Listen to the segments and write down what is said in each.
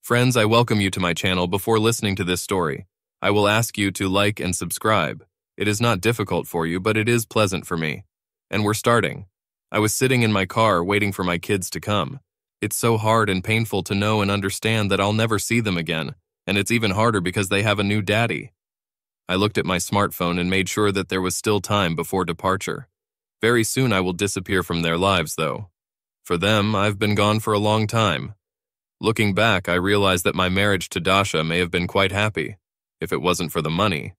Friends, I welcome you to my channel. Before listening to this story, I will ask you to like and subscribe. It is not difficult for you, but it is pleasant for me. And we're starting. I was sitting in my car waiting for my kids to come. It's so hard and painful to know and understand that I'll never see them again, and it's even harder because they have a new daddy. I looked at my smartphone and made sure that there was still time before departure. Very soon I will disappear from their lives, though. For them, I've been gone for a long time. Looking back, I realized that my marriage to Dasha may have been quite happy, if it wasn't for the money.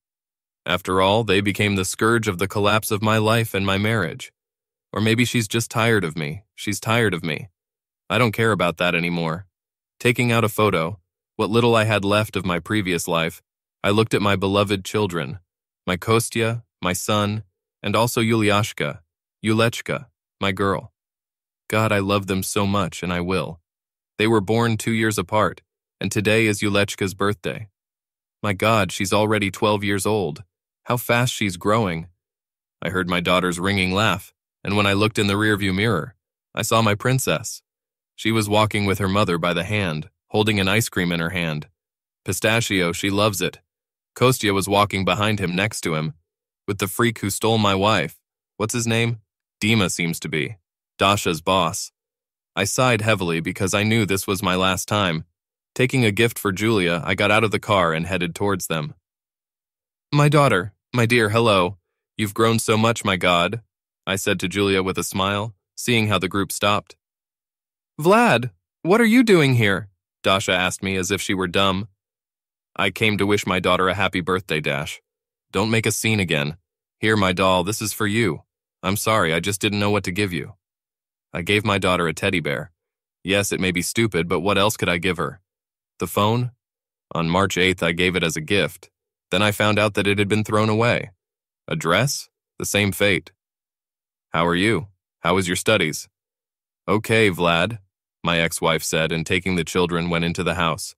After all, they became the scourge of the collapse of my life and my marriage. Or maybe she's just tired of me. She's tired of me. I don't care about that anymore. Taking out a photo, what little I had left of my previous life, I looked at my beloved children, my Kostya, my son, and also Yuliashka, Yulechka, my girl. God, I love them so much, and I will. They were born 2 years apart, and today is Yulechka's birthday. My God, she's already 12 years old. How fast she's growing. I heard my daughter's ringing laugh, and when I looked in the rearview mirror, I saw my princess. She was walking with her mother by the hand, holding an ice cream in her hand. Pistachio, she loves it. Kostya was walking behind him next to him, with the freak who stole my wife. What's his name? Dima seems to be. Dasha's boss. I sighed heavily because I knew this was my last time. Taking a gift for Julia, I got out of the car and headed towards them. My daughter, my dear, hello. You've grown so much, my God, I said to Julia with a smile, seeing how the group stopped. Vlad, what are you doing here? Dasha asked me as if she were dumb. I came to wish my daughter a happy birthday, Dash. Don't make a scene again. Here, my doll, this is for you. I'm sorry, I just didn't know what to give you. I gave my daughter a teddy bear. Yes, it may be stupid, but what else could I give her? The phone? On March 8th, I gave it as a gift. Then I found out that it had been thrown away. A dress? The same fate. How are you? How was your studies? Okay, Vlad, my ex-wife said, and taking the children went into the house.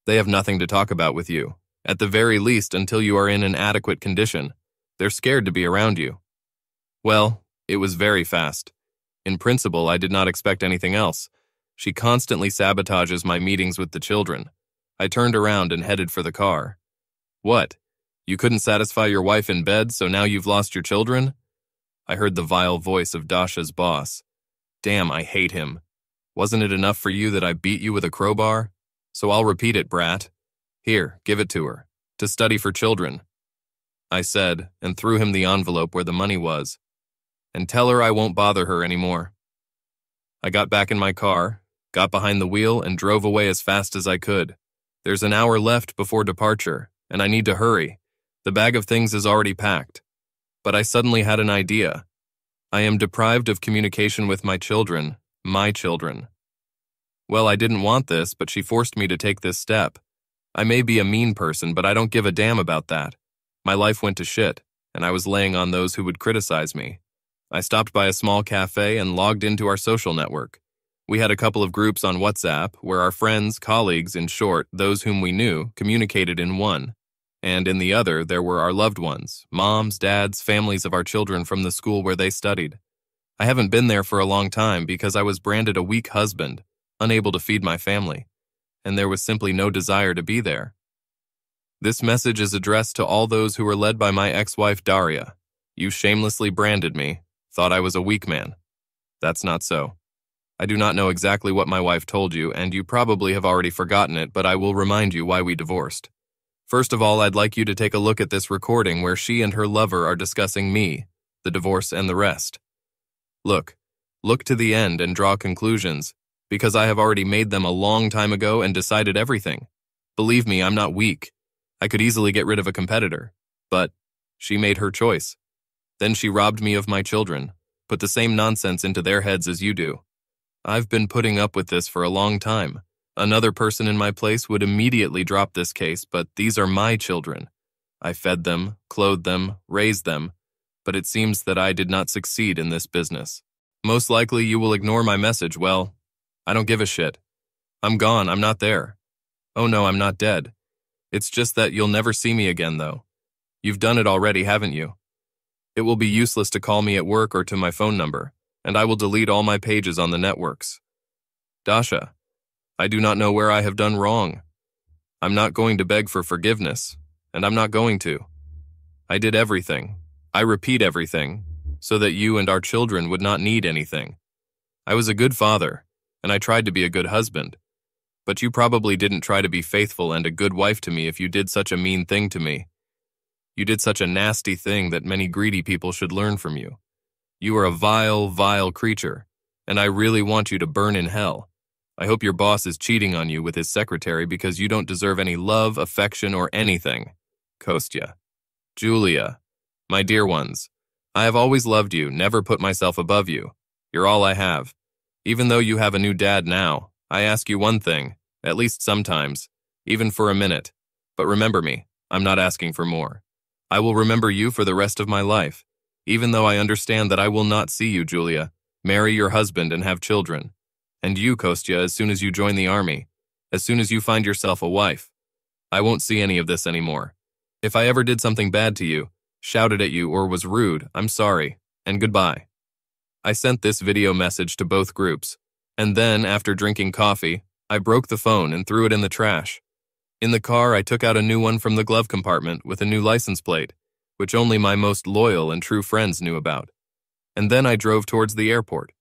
They have nothing to talk about with you, at the very least until you are in an adequate condition. They're scared to be around you. Well, it was very fast. In principle, I did not expect anything else. She constantly sabotages my meetings with the children. I turned around and headed for the car. What? You couldn't satisfy your wife in bed, so now you've lost your children? I heard the vile voice of Dasha's boss. Damn, I hate him. Wasn't it enough for you that I beat you with a crowbar? So I'll repeat it, brat. Here, give it to her. To study for children. I said, and threw him the envelope where the money was. And tell her I won't bother her anymore. I got back in my car, got behind the wheel, and drove away as fast as I could. There's an hour left before departure, and I need to hurry. The bag of things is already packed. But I suddenly had an idea. I am deprived of communication with my children, my children. Well, I didn't want this, but she forced me to take this step. I may be a mean person, but I don't give a damn about that. My life went to shit, and I was laying on those who would criticize me. I stopped by a small cafe and logged into our social network. We had a couple of groups on WhatsApp where our friends, colleagues, in short, those whom we knew, communicated in one. And in the other, there were our loved ones, moms, dads, families of our children from the school where they studied. I haven't been there for a long time because I was branded a weak husband, unable to feed my family, and there was simply no desire to be there. This message is addressed to all those who were led by my ex-wife Daria. You shamelessly branded me, thought I was a weak man. That's not so. I do not know exactly what my wife told you, and you probably have already forgotten it, but I will remind you why we divorced. First of all, I'd like you to take a look at this recording where she and her lover are discussing me, the divorce, and the rest. Look to the end and draw conclusions, because I have already made them a long time ago and decided everything. Believe me, I'm not weak. I could easily get rid of a competitor, but she made her choice. Then she robbed me of my children, put the same nonsense into their heads as you do. I've been putting up with this for a long time. Another person in my place would immediately drop this case, but these are my children. I fed them, clothed them, raised them, but it seems that I did not succeed in this business. Most likely you will ignore my message. Well, I don't give a shit. I'm gone, I'm not there. Oh no, I'm not dead. It's just that you'll never see me again, though. You've done it already, haven't you? It will be useless to call me at work or to my phone number, and I will delete all my pages on the networks. Dasha, I do not know where I have done wrong. I'm not going to beg for forgiveness, and I'm not going to. I did everything. I repeat everything, so that you and our children would not need anything. I was a good father, and I tried to be a good husband. But you probably didn't try to be faithful and a good wife to me if you did such a mean thing to me. You did such a nasty thing that many greedy people should learn from you. You are a vile, vile creature, and I really want you to burn in hell. I hope your boss is cheating on you with his secretary because you don't deserve any love, affection, or anything. Kostya. Julia. My dear ones, I have always loved you, never put myself above you. You're all I have. Even though you have a new dad now, I ask you one thing, at least sometimes, even for a minute. But remember me, I'm not asking for more. I will remember you for the rest of my life, even though I understand that I will not see you, Julia. Marry your husband and have children. And you, Kostya, as soon as you join the army, as soon as you find yourself a wife. I won't see any of this anymore. If I ever did something bad to you, shouted at you, or was rude, I'm sorry, and goodbye. I sent this video message to both groups, and then, after drinking coffee, I broke the phone and threw it in the trash. In the car, I took out a new one from the glove compartment with a new license plate, which only my most loyal and true friends knew about. And then I drove towards the airport.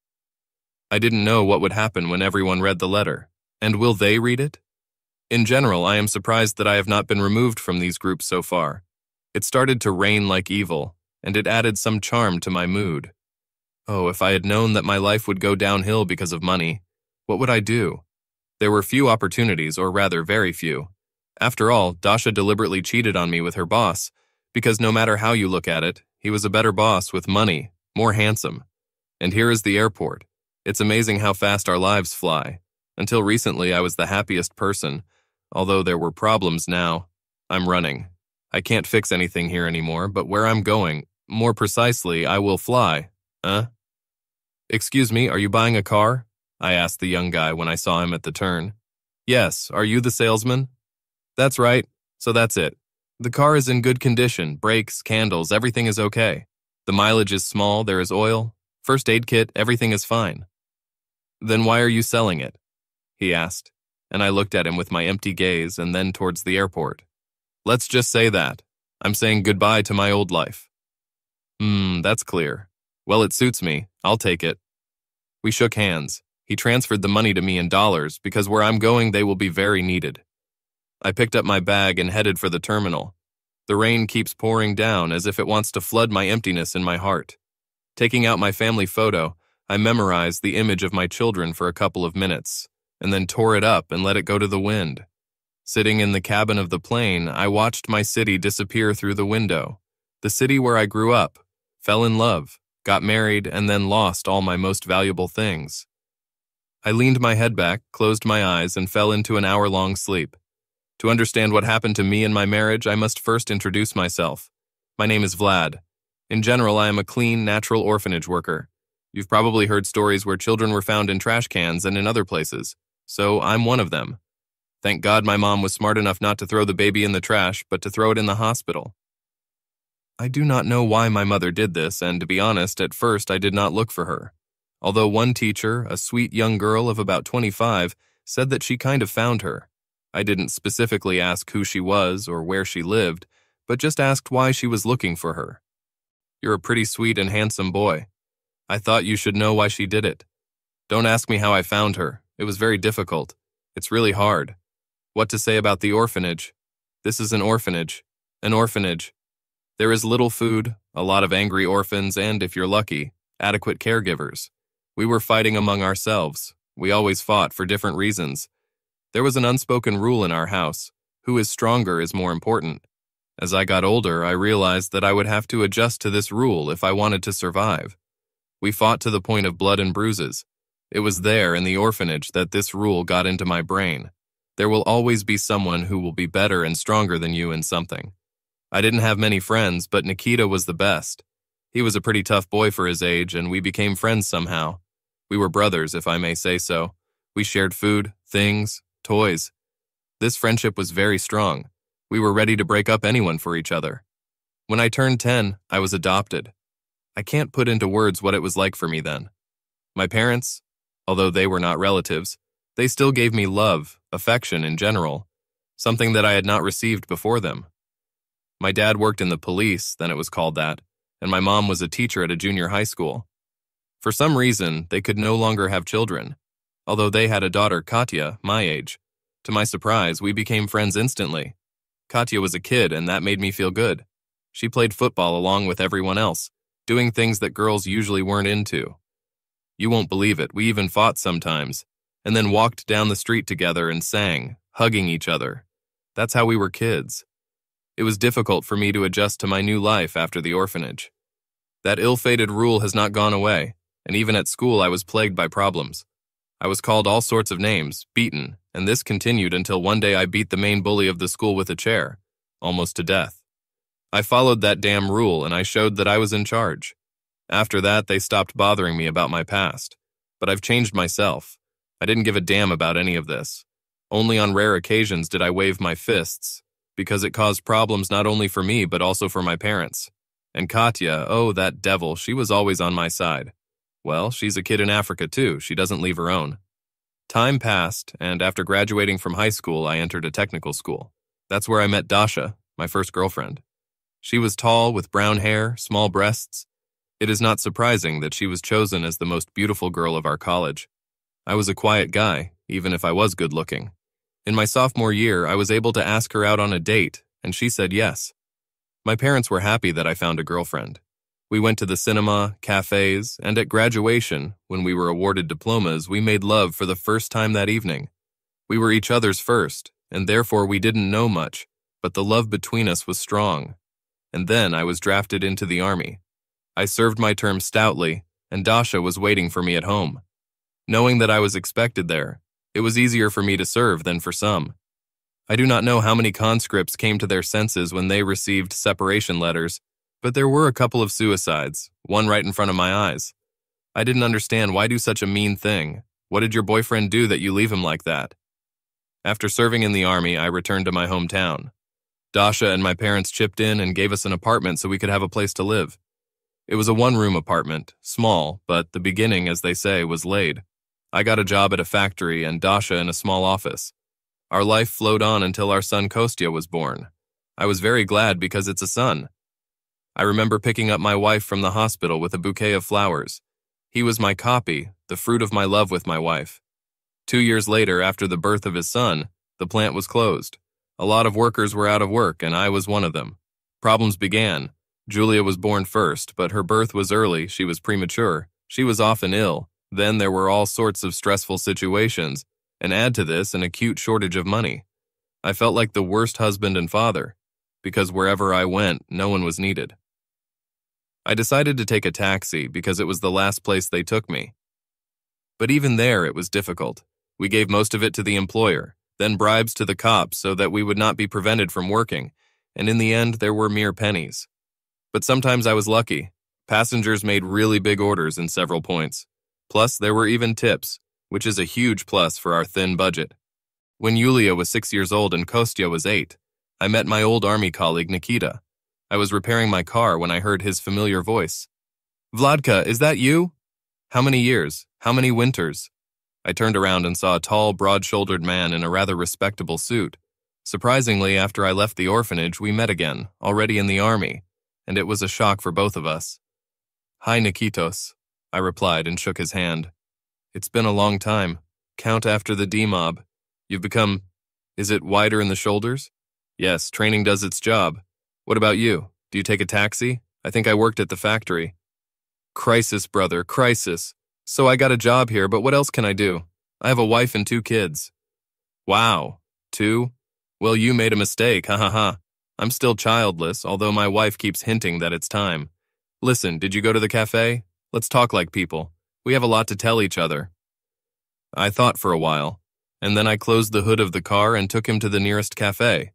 I didn't know what would happen when everyone read the letter. And will they read it? In general, I am surprised that I have not been removed from these groups so far. It started to rain like evil, and it added some charm to my mood. Oh, if I had known that my life would go downhill because of money, what would I do? There were few opportunities, or rather very few. After all, Dasha deliberately cheated on me with her boss, because no matter how you look at it, he was a better boss with money, more handsome. And here is the airport. It's amazing how fast our lives fly. Until recently, I was the happiest person. Although there were problems now, I'm running. I can't fix anything here anymore, but where I'm going, more precisely, I will fly. Excuse me, are you buying a car? I asked the young guy when I saw him at the turn. Yes, are you the salesman? That's right, so that's it. The car is in good condition, brakes, candles, everything is okay. The mileage is small, there is oil, first aid kit, everything is fine. Then why are you selling it? He asked, and I looked at him with my empty gaze and then towards the airport. Let's just say that. I'm saying goodbye to my old life. That's clear. Well, it suits me. I'll take it. We shook hands. He transferred the money to me in dollars because where I'm going, they will be very needed. I picked up my bag and headed for the terminal. The rain keeps pouring down as if it wants to flood my emptiness in my heart. Taking out my family photo, I memorized the image of my children for a couple of minutes, and then tore it up and let it go to the wind. Sitting in the cabin of the plane, I watched my city disappear through the window. The city where I grew up, fell in love, got married, and then lost all my most valuable things. I leaned my head back, closed my eyes, and fell into an hour-long sleep. To understand what happened to me in my marriage, I must first introduce myself. My name is Vlad. In general, I am a clean, natural orphanage worker. You've probably heard stories where children were found in trash cans and in other places, so I'm one of them. Thank God my mom was smart enough not to throw the baby in the trash, but to throw it in the hospital. I do not know why my mother did this, and to be honest, at first I did not look for her. Although one teacher, a sweet young girl of about 25, said that she kind of found her. I didn't specifically ask who she was or where she lived, but just asked why she was looking for her. You're a pretty sweet and handsome boy. I thought you should know why she did it. Don't ask me how I found her. It was very difficult. It's really hard. What to say about the orphanage? This is an orphanage. An orphanage. There is little food, a lot of angry orphans, and, if you're lucky, adequate caregivers. We were fighting among ourselves. We always fought for different reasons. There was an unspoken rule in our house. Who is stronger is more important. As I got older, I realized that I would have to adjust to this rule if I wanted to survive. We fought to the point of blood and bruises. It was there in the orphanage that this rule got into my brain. There will always be someone who will be better and stronger than you in something. I didn't have many friends, but Nikita was the best. He was a pretty tough boy for his age, and we became friends somehow. We were brothers, if I may say so. We shared food, things, toys. This friendship was very strong. We were ready to break up anyone for each other. When I turned 10, I was adopted. I can't put into words what it was like for me then. My parents, although they were not relatives, They still gave me love, affection in general, something that I had not received before them. My dad worked in the police, then it was called that, and my mom was a teacher at a junior high school. For some reason, they could no longer have children, although they had a daughter, Katya, my age. To my surprise, we became friends instantly. Katya was a kid, and that made me feel good. She played football along with everyone else, doing things that girls usually weren't into. You won't believe it, we even fought sometimes, and then walked down the street together and sang, hugging each other. That's how we were kids. It was difficult for me to adjust to my new life after the orphanage. That ill-fated rule has not gone away, and even at school I was plagued by problems. I was called all sorts of names, beaten, and this continued until one day I beat the main bully of the school with a chair, almost to death. I followed that damn rule and I showed that I was in charge. After that, they stopped bothering me about my past. But I've changed myself. I didn't give a damn about any of this. Only on rare occasions did I wave my fists, because it caused problems not only for me but also for my parents. And Katya, oh, that devil, she was always on my side. Well, she's a kid in Africa too, she doesn't leave her own. Time passed, and after graduating from high school, I entered a technical school. That's where I met Dasha, my first girlfriend. She was tall, with brown hair, small breasts. It is not surprising that she was chosen as the most beautiful girl of our college. I was a quiet guy, even if I was good-looking. In my sophomore year, I was able to ask her out on a date, and she said yes. My parents were happy that I found a girlfriend. We went to the cinema, cafes, and at graduation, when we were awarded diplomas, we made love for the first time that evening. We were each other's first, and therefore we didn't know much, but the love between us was strong. And then I was drafted into the army. I served my term stoutly, and Dasha was waiting for me at home. Knowing that I was expected there, it was easier for me to serve than for some. I do not know how many conscripts came to their senses when they received separation letters, but there were a couple of suicides, one right in front of my eyes. I didn't understand, why do such a mean thing? What did your boyfriend do that you leave him like that? After serving in the army, I returned to my hometown. Dasha and my parents chipped in and gave us an apartment so we could have a place to live. It was a one-room apartment, small, but the beginning, as they say, was laid. I got a job at a factory and Dasha in a small office. Our life flowed on until our son Kostya was born. I was very glad because it's a son. I remember picking up my wife from the hospital with a bouquet of flowers. He was my copy, the fruit of my love with my wife. 2 years later, after the birth of his son, the plant was closed. A lot of workers were out of work, and I was one of them. Problems began. Julia was born first, but her birth was early, she was premature. She was often ill. Then there were all sorts of stressful situations, and add to this an acute shortage of money. I felt like the worst husband and father, because wherever I went, no one was needed. I decided to take a taxi because it was the last place they took me. But even there, it was difficult. We gave most of it to the employer, then bribes to the cops so that we would not be prevented from working, and in the end, there were mere pennies. But sometimes I was lucky. Passengers made really big orders in several points. Plus, there were even tips, which is a huge plus for our thin budget. When Yulia was 6 years old and Kostya was 8, I met my old army colleague Nikita. I was repairing my car when I heard his familiar voice. "Vladka, is that you? How many years? How many winters?" I turned around and saw a tall, broad-shouldered man in a rather respectable suit. Surprisingly, after I left the orphanage, we met again, already in the army, and it was a shock for both of us. "Hi, Nikitos," I replied and shook his hand. "It's been a long time. Count after the D-mob. You've become, is it wider in the shoulders?" "Yes, training does its job. What about you? Do you take a taxi? I think I worked at the factory." "Crisis, brother, crisis. So I got a job here, but what else can I do? I have a wife and 2 kids." "Wow, 2? Well, you made a mistake, ha ha ha. I'm still childless, although my wife keeps hinting that it's time. Listen, did you go to the cafe? Let's talk like people. We have a lot to tell each other." I thought for a while, and then I closed the hood of the car and took him to the nearest cafe.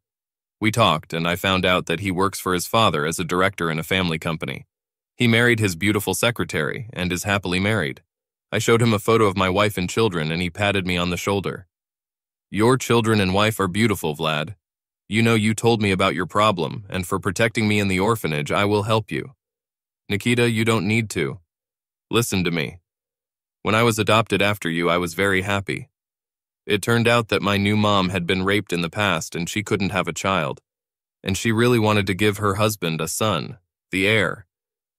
We talked, and I found out that he works for his father as a director in a family company. He married his beautiful secretary and is happily married. I showed him a photo of my wife and children, and he patted me on the shoulder. "Your children and wife are beautiful, Vlad. You know, you told me about your problem, and for protecting me in the orphanage, I will help you. Nikita, you don't need to. Listen to me. When I was adopted after you, I was very happy. It turned out that my new mom had been raped in the past and she couldn't have a child. And she really wanted to give her husband a son, the heir.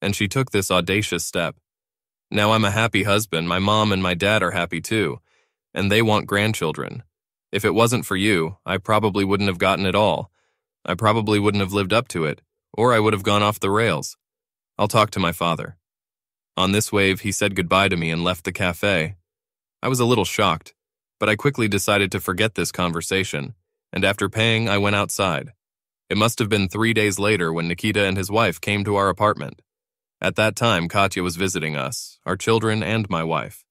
And she took this audacious step. Now I'm a happy husband, my mom and my dad are happy too, and they want grandchildren. If it wasn't for you, I probably wouldn't have gotten it all. I probably wouldn't have lived up to it, or I would have gone off the rails. I'll talk to my father. On this wave, he said goodbye to me and left the cafe. I was a little shocked, but I quickly decided to forget this conversation, and after paying, I went outside. It must have been 3 days later when Nikita and his wife came to our apartment. At that time, Katya was visiting us, our children and my wife.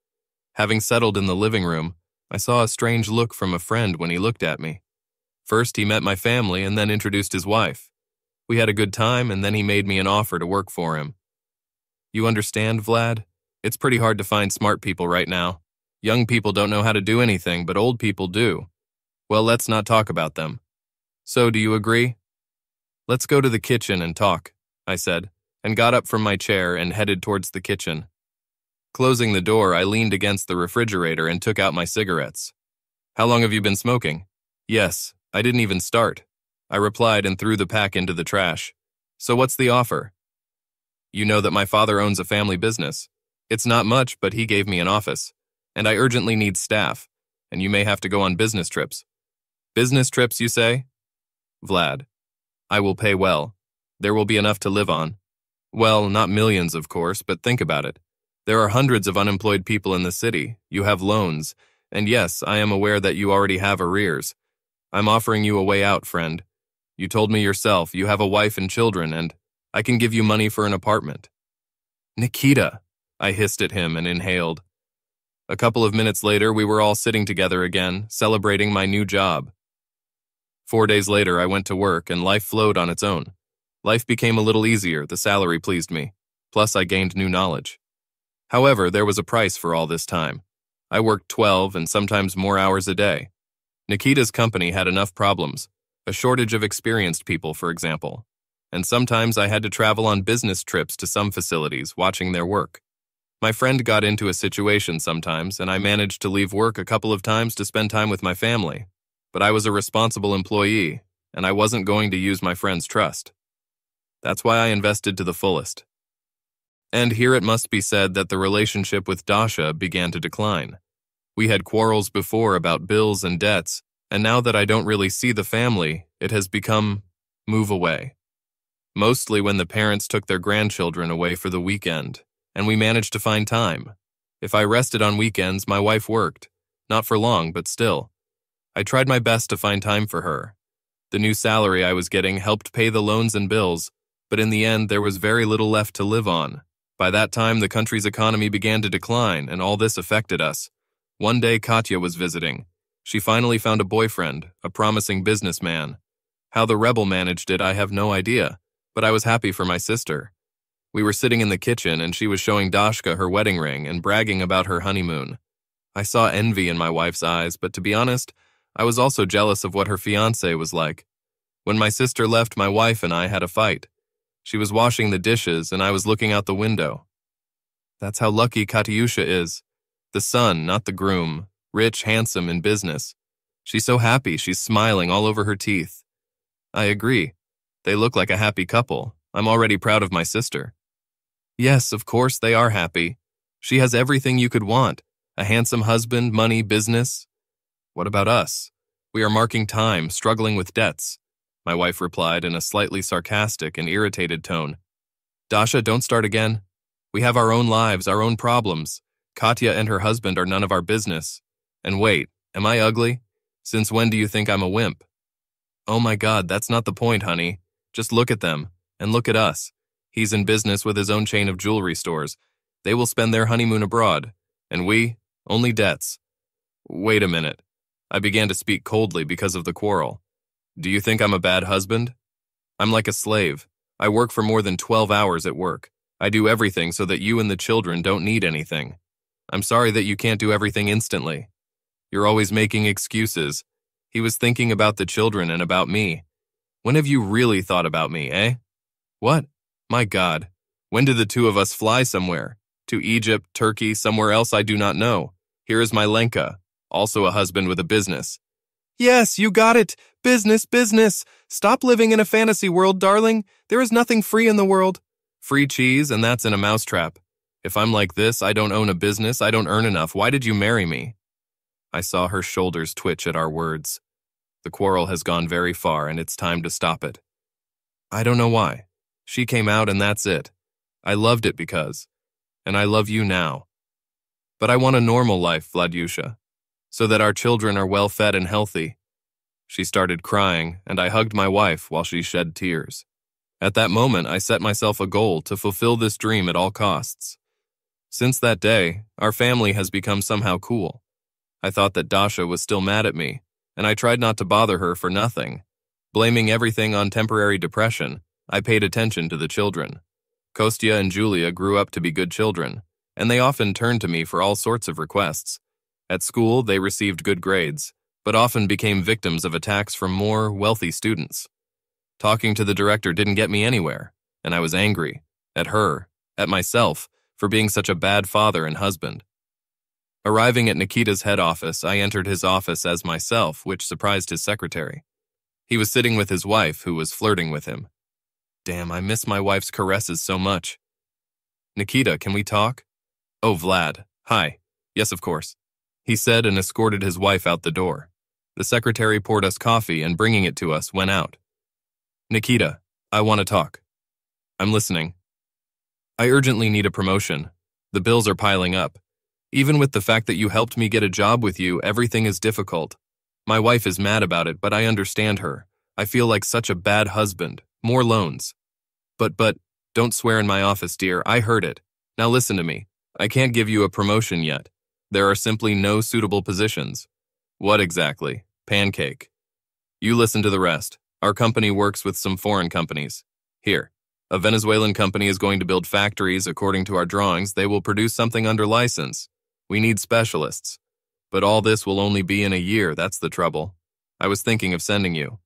Having settled in the living room, I saw a strange look from a friend when he looked at me. First, he met my family and then introduced his wife. We had a good time and then he made me an offer to work for him. You understand, Vlad? It's pretty hard to find smart people right now. Young people don't know how to do anything, but old people do. Well, let's not talk about them. So, do you agree? Let's go to the kitchen and talk, I said, and got up from my chair and headed towards the kitchen. Closing the door, I leaned against the refrigerator and took out my cigarettes. How long have you been smoking? Yes, I didn't even start, I replied and threw the pack into the trash. So what's the offer? You know that my father owns a family business. It's not much, but he gave me an office. And I urgently need staff, and you may have to go on business trips. Business trips, you say? Vlad, I will pay well. There will be enough to live on. Well, not millions, of course, but think about it. There are hundreds of unemployed people in the city. You have loans. And yes, I am aware that you already have arrears. I'm offering you a way out, friend. You told me yourself you have a wife and children, and I can give you money for an apartment. Nikita, I hissed at him and inhaled. A couple of minutes later, we were all sitting together again, celebrating my new job. 4 days later, I went to work, and life flowed on its own. Life became a little easier, the salary pleased me. Plus, I gained new knowledge. However, there was a price for all this time. I worked 12 and sometimes more hours a day. Nikita's company had enough problems, a shortage of experienced people, for example. And sometimes I had to travel on business trips to some facilities, watching their work. My friend got into a situation sometimes, and I managed to leave work a couple of times to spend time with my family. But I was a responsible employee, and I wasn't going to use my friend's trust. That's why I invested to the fullest. And here it must be said that the relationship with Dasha began to decline. We had quarrels before about bills and debts, and now that I don't really see the family, it has become move away. Mostly when the parents took their grandchildren away for the weekend, and we managed to find time. If I rested on weekends, my wife worked. Not for long, but still. I tried my best to find time for her. The new salary I was getting helped pay the loans and bills, but in the end there was very little left to live on. By that time, the country's economy began to decline, and all this affected us. One day, Katya was visiting. She finally found a boyfriend, a promising businessman. How the rebel managed it, I have no idea, but I was happy for my sister. We were sitting in the kitchen, and she was showing Dashka her wedding ring and bragging about her honeymoon. I saw envy in my wife's eyes, but to be honest, I was also jealous of what her fiancé was like. When my sister left, my wife and I had a fight. She was washing the dishes, and I was looking out the window. That's how lucky Katyusha is. The son, not the groom. Rich, handsome, in business. She's so happy, she's smiling all over her teeth. I agree. They look like a happy couple. I'm already proud of my sister. Yes, of course, they are happy. She has everything you could want. A handsome husband, money, business. What about us? We are marking time, struggling with debts. My wife replied in a slightly sarcastic and irritated tone. Dasha, don't start again. We have our own lives, our own problems. Katya and her husband are none of our business. And wait, am I ugly? Since when do you think I'm a wimp? Oh my God, that's not the point, honey. Just look at them, and look at us. He's in business with his own chain of jewelry stores. They will spend their honeymoon abroad. And we, only debts. Wait a minute. I began to speak coldly because of the quarrel. Do you think I'm a bad husband? I'm like a slave. I work for more than 12 hours at work. I do everything so that you and the children don't need anything. I'm sorry that you can't do everything instantly. You're always making excuses. He was thinking about the children and about me. When have you really thought about me, eh? What? My God. When did the two of us fly somewhere? To Egypt, Turkey, somewhere else I do not know. Here is my Lenka. Also a husband with a business. Yes, you got it. Business, business. Stop living in a fantasy world, darling. There is nothing free in the world. Free cheese, and that's in a mousetrap. If I'm like this, I don't own a business, I don't earn enough. Why did you marry me? I saw her shoulders twitch at our words. The quarrel has gone very far, and it's time to stop it. I don't know why. She came out, and that's it. I loved it because. And I love you now. But I want a normal life, Vladyusha, so that our children are well-fed and healthy. She started crying, and I hugged my wife while she shed tears. At that moment, I set myself a goal to fulfill this dream at all costs. Since that day, our family has become somehow cool. I thought that Dasha was still mad at me, and I tried not to bother her for nothing. Blaming everything on temporary depression, I paid attention to the children. Kostya and Julia grew up to be good children, and they often turned to me for all sorts of requests. At school, they received good grades, but often became victims of attacks from more wealthy students. Talking to the director didn't get me anywhere, and I was angry at her, at myself, for being such a bad father and husband. Arriving at Nikita's head office, I entered his office as myself, which surprised his secretary. He was sitting with his wife, who was flirting with him. Damn, I miss my wife's caresses so much. Nikita, can we talk? Oh, Vlad. Hi. Yes, of course. He said and escorted his wife out the door. The secretary poured us coffee and bringing it to us, went out. Nikita, I want to talk. I'm listening. I urgently need a promotion. The bills are piling up. Even with the fact that you helped me get a job with you, everything is difficult. My wife is mad about it, but I understand her. I feel like such a bad husband. More loans. But, don't swear in my office, dear. I heard it. Now listen to me. I can't give you a promotion yet. There are simply no suitable positions. What exactly? Pancake. You listen to the rest. Our company works with some foreign companies. Here, a Venezuelan company is going to build factories. According to our drawings, they will produce something under license. We need specialists. But all this will only be in a year, that's the trouble. I was thinking of sending you.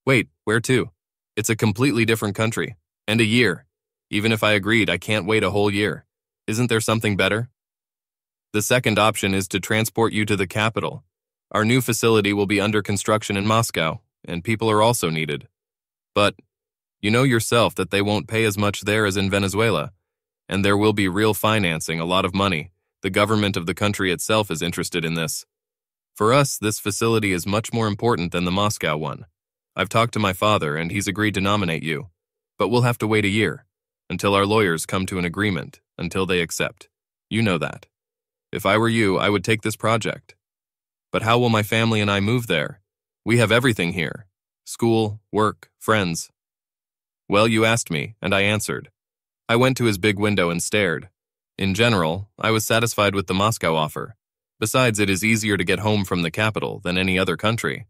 Wait, where to? It's a completely different country. And a year. Even if I agreed, I can't wait a whole year. Isn't there something better? The second option is to transport you to the capital. Our new facility will be under construction in Moscow, and people are also needed. But you know yourself that they won't pay as much there as in Venezuela, and there will be real financing, a lot of money. The government of the country itself is interested in this. For us, this facility is much more important than the Moscow one. I've talked to my father, and he's agreed to nominate you. But we'll have to wait a year, until our lawyers come to an agreement, until they accept. You know that. If I were you, I would take this project. But how will my family and I move there? We have everything here. School, work, friends. Well, you asked me, and I answered. I went to his big window and stared. In general, I was satisfied with the Moscow offer. Besides, it is easier to get home from the capital than any other country.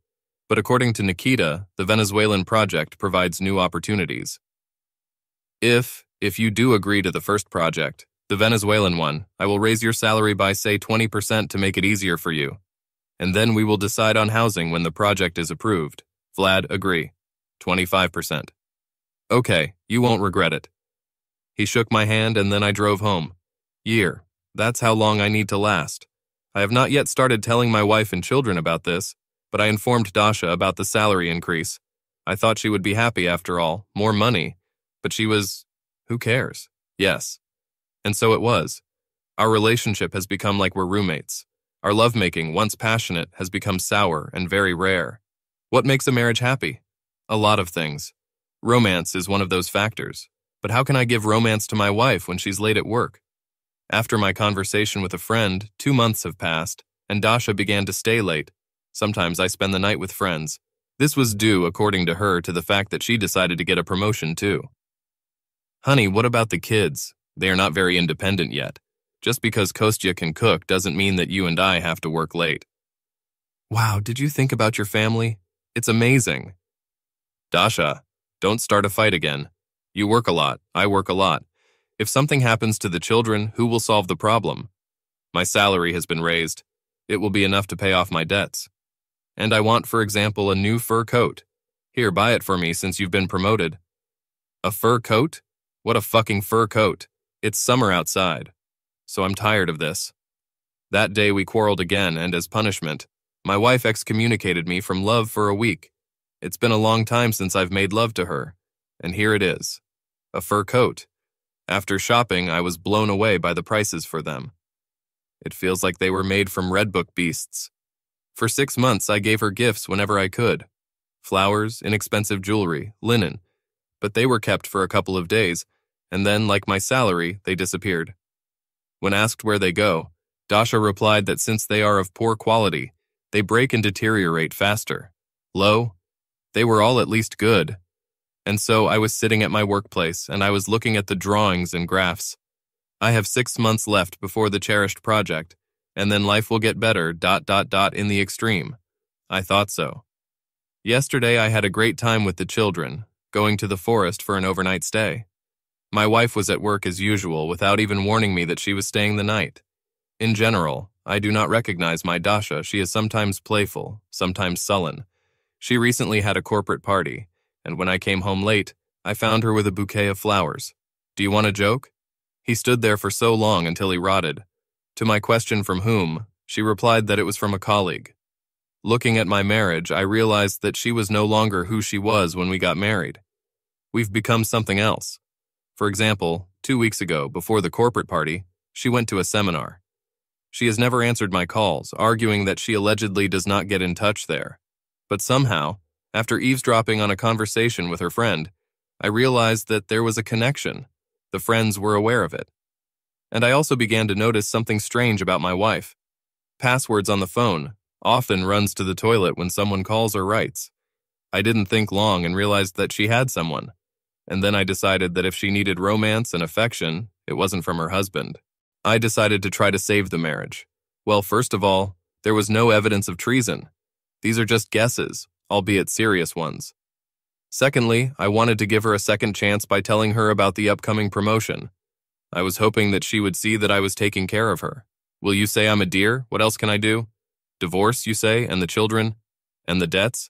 But according to Nikita, the Venezuelan project provides new opportunities. If you do agree to the first project, the Venezuelan one, I will raise your salary by, say, 20% to make it easier for you. And then we will decide on housing when the project is approved. Vlad, agree. 25%. Okay, you won't regret it. He shook my hand and then I drove home. Year. That's how long I need to last. I have not yet started telling my wife and children about this, but I informed Dasha about the salary increase. I thought she would be happy after all, more money. But she was, who cares? Yes. And so it was. Our relationship has become like we're roommates. Our lovemaking, once passionate, has become sour and very rare. What makes a marriage happy? A lot of things. Romance is one of those factors. But how can I give romance to my wife when she's late at work? After my conversation with a friend, 2 months have passed, and Dasha began to stay late. Sometimes I spend the night with friends. This was due, according to her, to the fact that she decided to get a promotion too. Honey, what about the kids? They are not very independent yet. Just because Kostya can cook doesn't mean that you and I have to work late. Wow, did you think about your family? It's amazing. Dasha, don't start a fight again. You work a lot, I work a lot. If something happens to the children, who will solve the problem? My salary has been raised. It will be enough to pay off my debts. And I want, for example, a new fur coat. Here, buy it for me since you've been promoted. A fur coat? What a fucking fur coat. It's summer outside. So I'm tired of this. That day we quarreled again, and as punishment, my wife excommunicated me from love for a week. It's been a long time since I've made love to her, and here it is. A fur coat. After shopping, I was blown away by the prices for them. It feels like they were made from Red Book beasts. For 6 months, I gave her gifts whenever I could. Flowers, inexpensive jewelry, linen. But they were kept for a couple of days, and then, like my salary, they disappeared. When asked where they go, Dasha replied that since they are of poor quality, they break and deteriorate faster. Lo, they were all at least good. And so I was sitting at my workplace, and I was looking at the drawings and graphs. I have 6 months left before the cherished project, and then life will get better, in the extreme. I thought so. Yesterday I had a great time with the children, going to the forest for an overnight stay. My wife was at work as usual without even warning me that she was staying the night. In general, I do not recognize my Dasha. She is sometimes playful, sometimes sullen. She recently had a corporate party, and when I came home late, I found her with a bouquet of flowers. Do you want a joke? He stood there for so long until he rotted. To my question from whom, she replied that it was from a colleague. Looking at my marriage, I realized that she was no longer who she was when we got married. We've become something else. For example, 2 weeks ago, before the corporate party, she went to a seminar. She has never answered my calls, arguing that she allegedly does not get in touch there. But somehow, after eavesdropping on a conversation with her friend, I realized that there was a connection. The friends were aware of it. And I also began to notice something strange about my wife. Passwords on the phone, often runs to the toilet when someone calls or writes. I didn't think long and realized that she had someone. And then I decided that if she needed romance and affection, it wasn't from her husband. I decided to try to save the marriage. Well, first of all, there was no evidence of treason. These are just guesses, albeit serious ones. Secondly, I wanted to give her a second chance by telling her about the upcoming promotion. I was hoping that she would see that I was taking care of her. Will you say I'm a dear? What else can I do? Divorce, you say, and the children? And the debts?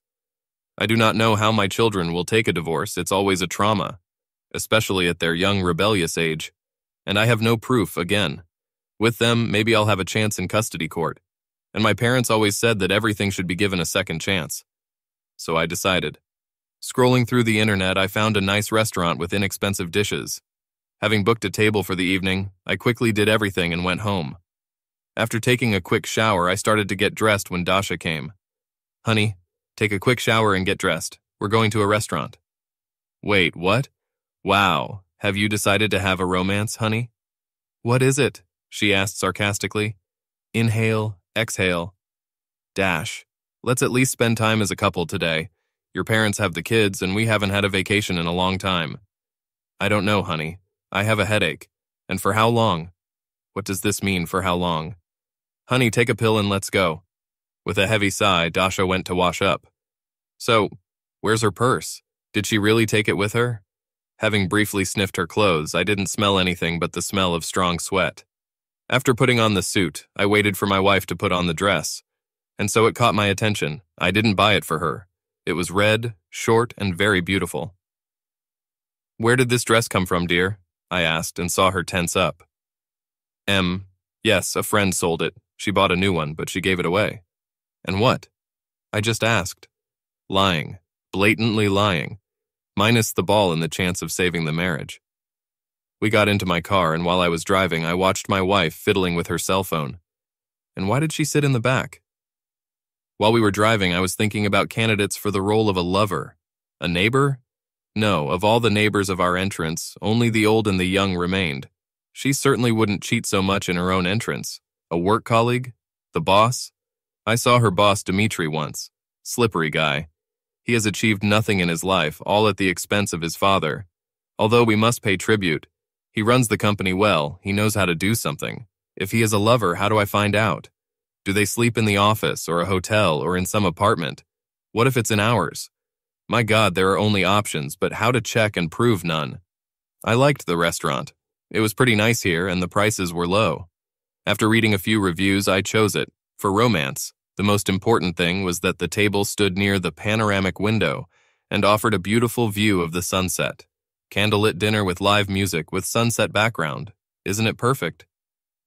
I do not know how my children will take a divorce. It's always a trauma, especially at their young, rebellious age. And I have no proof, again. With them, maybe I'll have a chance in custody court. And my parents always said that everything should be given a second chance. So I decided. Scrolling through the internet, I found a nice restaurant with inexpensive dishes. Having booked a table for the evening, I quickly did everything and went home. After taking a quick shower, I started to get dressed when Dasha came. Honey, take a quick shower and get dressed. We're going to a restaurant. Wait, what? Wow, have you decided to have a romance, honey? What is it? She asked sarcastically. Inhale, exhale. Dash. Let's at least spend time as a couple today. Your parents have the kids, and we haven't had a vacation in a long time. I don't know, honey. I have a headache. And for how long? What does this mean, for how long? Honey, take a pill and let's go. With a heavy sigh, Dasha went to wash up. So, where's her purse? Did she really take it with her? Having briefly sniffed her clothes, I didn't smell anything but the smell of strong sweat. After putting on the suit, I waited for my wife to put on the dress. And so it caught my attention. I didn't buy it for her. It was red, short, and very beautiful. Where did this dress come from, dear? I asked and saw her tense up. Yes, a friend sold it. She bought a new one, but she gave it away. And what? I just asked. Lying. Blatantly lying. Minus the ball and the chance of saving the marriage. We got into my car, and while I was driving, I watched my wife fiddling with her cell phone. And why did she sit in the back? While we were driving, I was thinking about candidates for the role of a lover. A neighbor? No, of all the neighbors of our entrance, only the old and the young remained. She certainly wouldn't cheat so much in her own entrance. A work colleague? The boss? I saw her boss Dmitri once. Slippery guy. He has achieved nothing in his life, all at the expense of his father. Although we must pay tribute. He runs the company well, he knows how to do something. If he is a lover, how do I find out? Do they sleep in the office, or a hotel, or in some apartment? What if it's in ours? My God, there are only options, but how to check and prove none? I liked the restaurant. It was pretty nice here, and the prices were low. After reading a few reviews, I chose it. For romance, the most important thing was that the table stood near the panoramic window and offered a beautiful view of the sunset. Candlelit dinner with live music with sunset background. Isn't it perfect?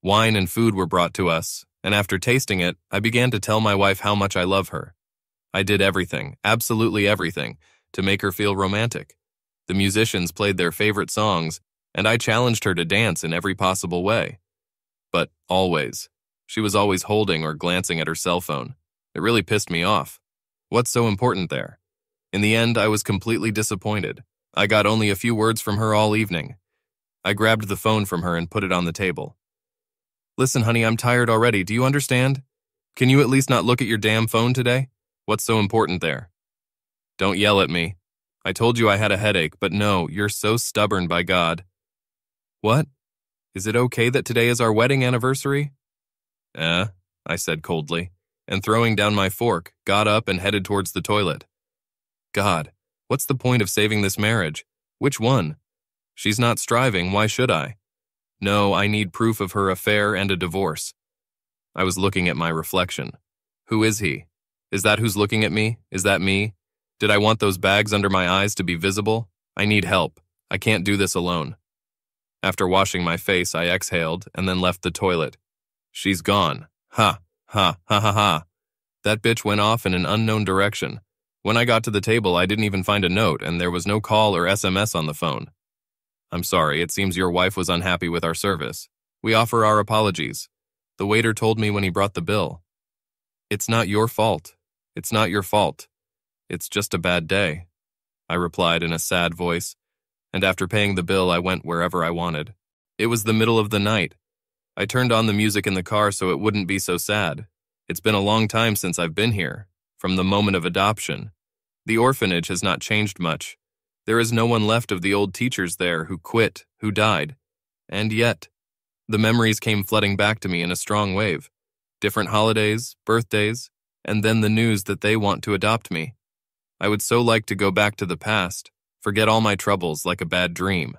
Wine and food were brought to us, and after tasting it, I began to tell my wife how much I love her. I did everything, absolutely everything, to make her feel romantic. The musicians played their favorite songs, and I challenged her to dance in every possible way. But always, she was always holding or glancing at her cell phone. It really pissed me off. What's so important there? In the end, I was completely disappointed. I got only a few words from her all evening. I grabbed the phone from her and put it on the table. Listen, honey, I'm tired already. Do you understand? Can you at least not look at your damn phone today? What's so important there? Don't yell at me. I told you I had a headache, but no, you're so stubborn, by God. What? Is it okay that today is our wedding anniversary? I said coldly, and throwing down my fork, got up and headed towards the toilet. God, what's the point of saving this marriage? Which one? She's not striving, why should I? No, I need proof of her affair and a divorce. I was looking at my reflection. Who is he? Is that who's looking at me? Is that me? Did I want those bags under my eyes to be visible? I need help. I can't do this alone. After washing my face, I exhaled and then left the toilet. She's gone. Ha, ha, ha, ha, ha. That bitch went off in an unknown direction. When I got to the table, I didn't even find a note, and there was no call or SMS on the phone. I'm sorry, it seems your wife was unhappy with our service. We offer our apologies. The waiter told me when he brought the bill. It's not your fault. It's not your fault. It's just a bad day, I replied in a sad voice, and after paying the bill, I went wherever I wanted. It was the middle of the night. I turned on the music in the car so it wouldn't be so sad. It's been a long time since I've been here, from the moment of adoption. The orphanage has not changed much. There is no one left of the old teachers there who quit, who died. And yet, the memories came flooding back to me in a strong wave. Different holidays, birthdays, and then the news that they want to adopt me. I would so like to go back to the past, forget all my troubles like a bad dream.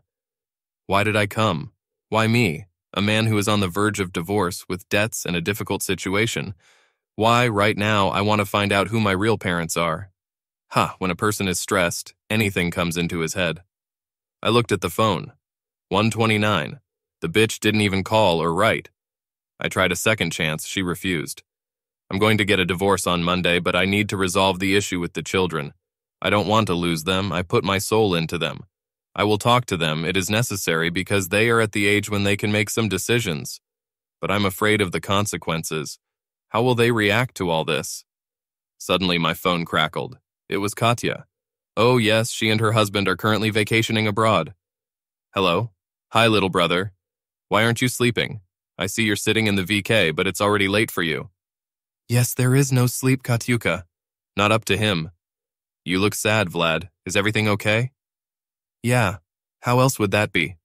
Why did I come? Why me, a man who is on the verge of divorce with debts and a difficult situation? Why, right now, I want to find out who my real parents are. When a person is stressed, anything comes into his head. I looked at the phone. 1:29. The bitch didn't even call or write. I tried a second chance, she refused. I'm going to get a divorce on Monday, but I need to resolve the issue with the children. I don't want to lose them, I put my soul into them. I will talk to them, it is necessary because they are at the age when they can make some decisions. But I'm afraid of the consequences. How will they react to all this? Suddenly my phone crackled. It was Katya. Oh yes, she and her husband are currently vacationing abroad. Hello? Hi, little brother. Why aren't you sleeping? I see you're sitting in the VK, but it's already late for you. Yes, there is no sleep, Katyuka. Not up to him. You look sad, Vlad. Is everything okay? Yeah. How else would that be?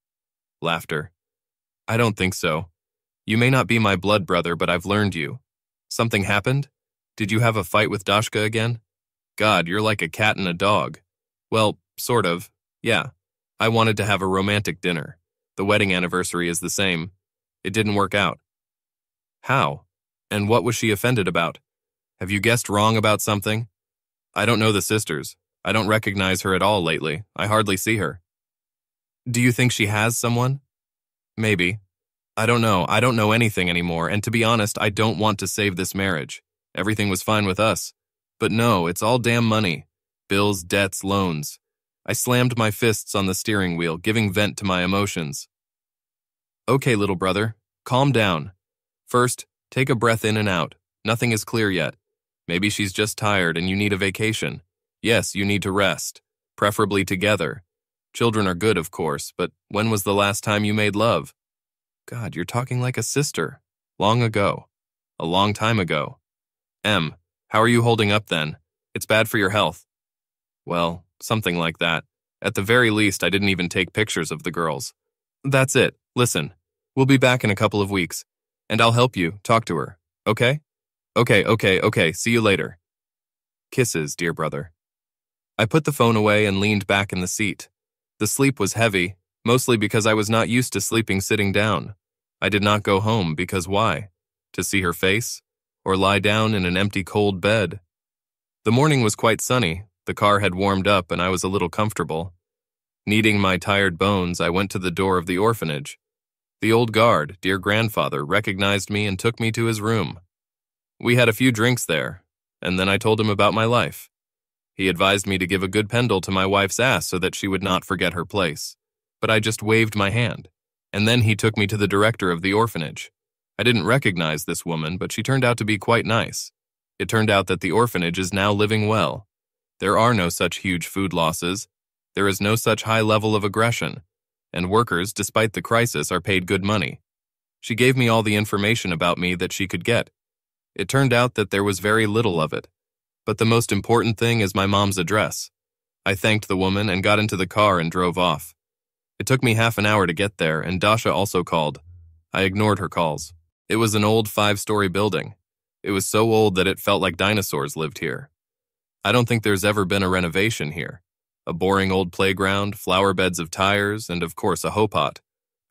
Laughter. I don't think so. You may not be my blood brother, but I've learned you. Something happened? Did you have a fight with Dashka again? God, you're like a cat and a dog. Well, sort of. Yeah. I wanted to have a romantic dinner. The wedding anniversary is the same. It didn't work out. How? And what was she offended about? Have you guessed wrong about something? I don't know the sisters. I don't recognize her at all lately. I hardly see her. Do you think she has someone? Maybe. I don't know. I don't know anything anymore, and to be honest, I don't want to save this marriage. Everything was fine with us. But no, it's all damn money. Bills, debts, loans. I slammed my fists on the steering wheel, giving vent to my emotions. Okay, little brother, calm down. First, take a breath in and out. Nothing is clear yet. Maybe she's just tired and you need a vacation. Yes, you need to rest, preferably together. Children are good, of course, but when was the last time you made love? God, you're talking like a sister. Long ago. A long time ago. How are you holding up then? It's bad for your health. Well, something like that. At the very least, I didn't even take pictures of the girls. That's it. Listen, we'll be back in a couple of weeks, and I'll help you talk to her, okay? Okay, see you later. Kisses, dear brother. I put the phone away and leaned back in the seat. The sleep was heavy, mostly because I was not used to sleeping sitting down. I did not go home because why? To see her face? Or lie down in an empty cold bed? The morning was quite sunny, the car had warmed up and I was a little comfortable. Kneading my tired bones, I went to the door of the orphanage. The old guard, dear grandfather, recognized me and took me to his room. We had a few drinks there, and then I told him about my life. He advised me to give a good pendle to my wife's ass so that she would not forget her place. But I just waved my hand, and then he took me to the director of the orphanage. I didn't recognize this woman, but she turned out to be quite nice. It turned out that the orphanage is now living well. There are no such huge food losses. There is no such high level of aggression, and workers, despite the crisis, are paid good money. She gave me all the information about me that she could get. It turned out that there was very little of it. But the most important thing is my mom's address. I thanked the woman and got into the car and drove off. It took me half an hour to get there, and Dasha also called. I ignored her calls. It was an old 5-story building. It was so old that it felt like dinosaurs lived here. I don't think there's ever been a renovation here. A boring old playground, flower beds of tires, and of course a hopot.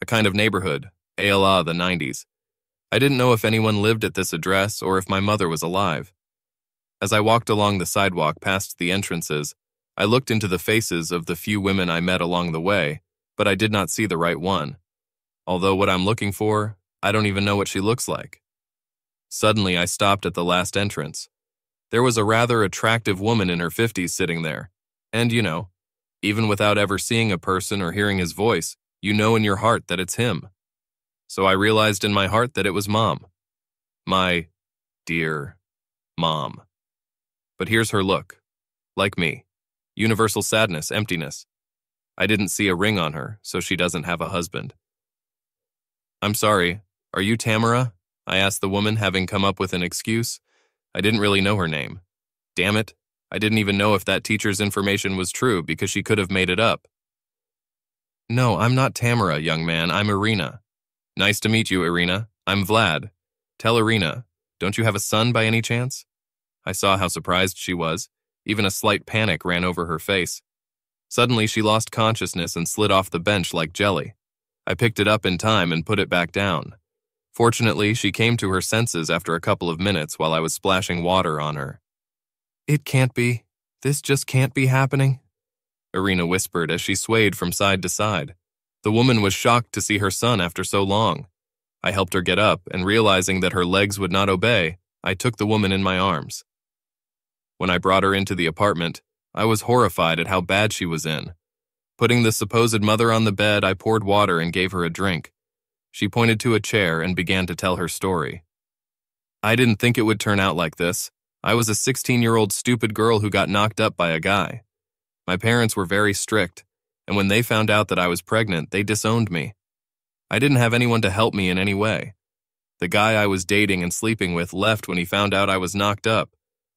A kind of neighborhood, a la the 90s. I didn't know if anyone lived at this address or if my mother was alive. As I walked along the sidewalk past the entrances, I looked into the faces of the few women I met along the way, but I did not see the right one. Although what I'm looking for, I don't even know what she looks like. Suddenly, I stopped at the last entrance. There was a rather attractive woman in her 50s sitting there. And even without ever seeing a person or hearing his voice, you know in your heart that it's him. So I realized in my heart that it was Mom. My dear Mom. But here's her look. Like me. Universal sadness, emptiness. I didn't see a ring on her, so she doesn't have a husband. I'm sorry, are you Tamara? I asked the woman, having come up with an excuse. I didn't really know her name. Damn it, I didn't even know if that teacher's information was true because she could have made it up. No, I'm not Tamara, young man, I'm Irina. Nice to meet you, Irina. I'm Vlad. Tell Irina, don't you have a son by any chance? I saw how surprised she was. Even a slight panic ran over her face. Suddenly, she lost consciousness and slid off the bench like jelly. I picked it up in time and put it back down. Fortunately, she came to her senses after a couple of minutes while I was splashing water on her. It can't be. This just can't be happening, Irina whispered as she swayed from side to side. The woman was shocked to see her son after so long. I helped her get up, and realizing that her legs would not obey, I took the woman in my arms. When I brought her into the apartment, I was horrified at how bad she was in. Putting the supposed mother on the bed, I poured water and gave her a drink. She pointed to a chair and began to tell her story. I didn't think it would turn out like this. I was a 16-year-old stupid girl who got knocked up by a guy. My parents were very strict, and when they found out that I was pregnant, they disowned me. I didn't have anyone to help me in any way. The guy I was dating and sleeping with left when he found out I was knocked up.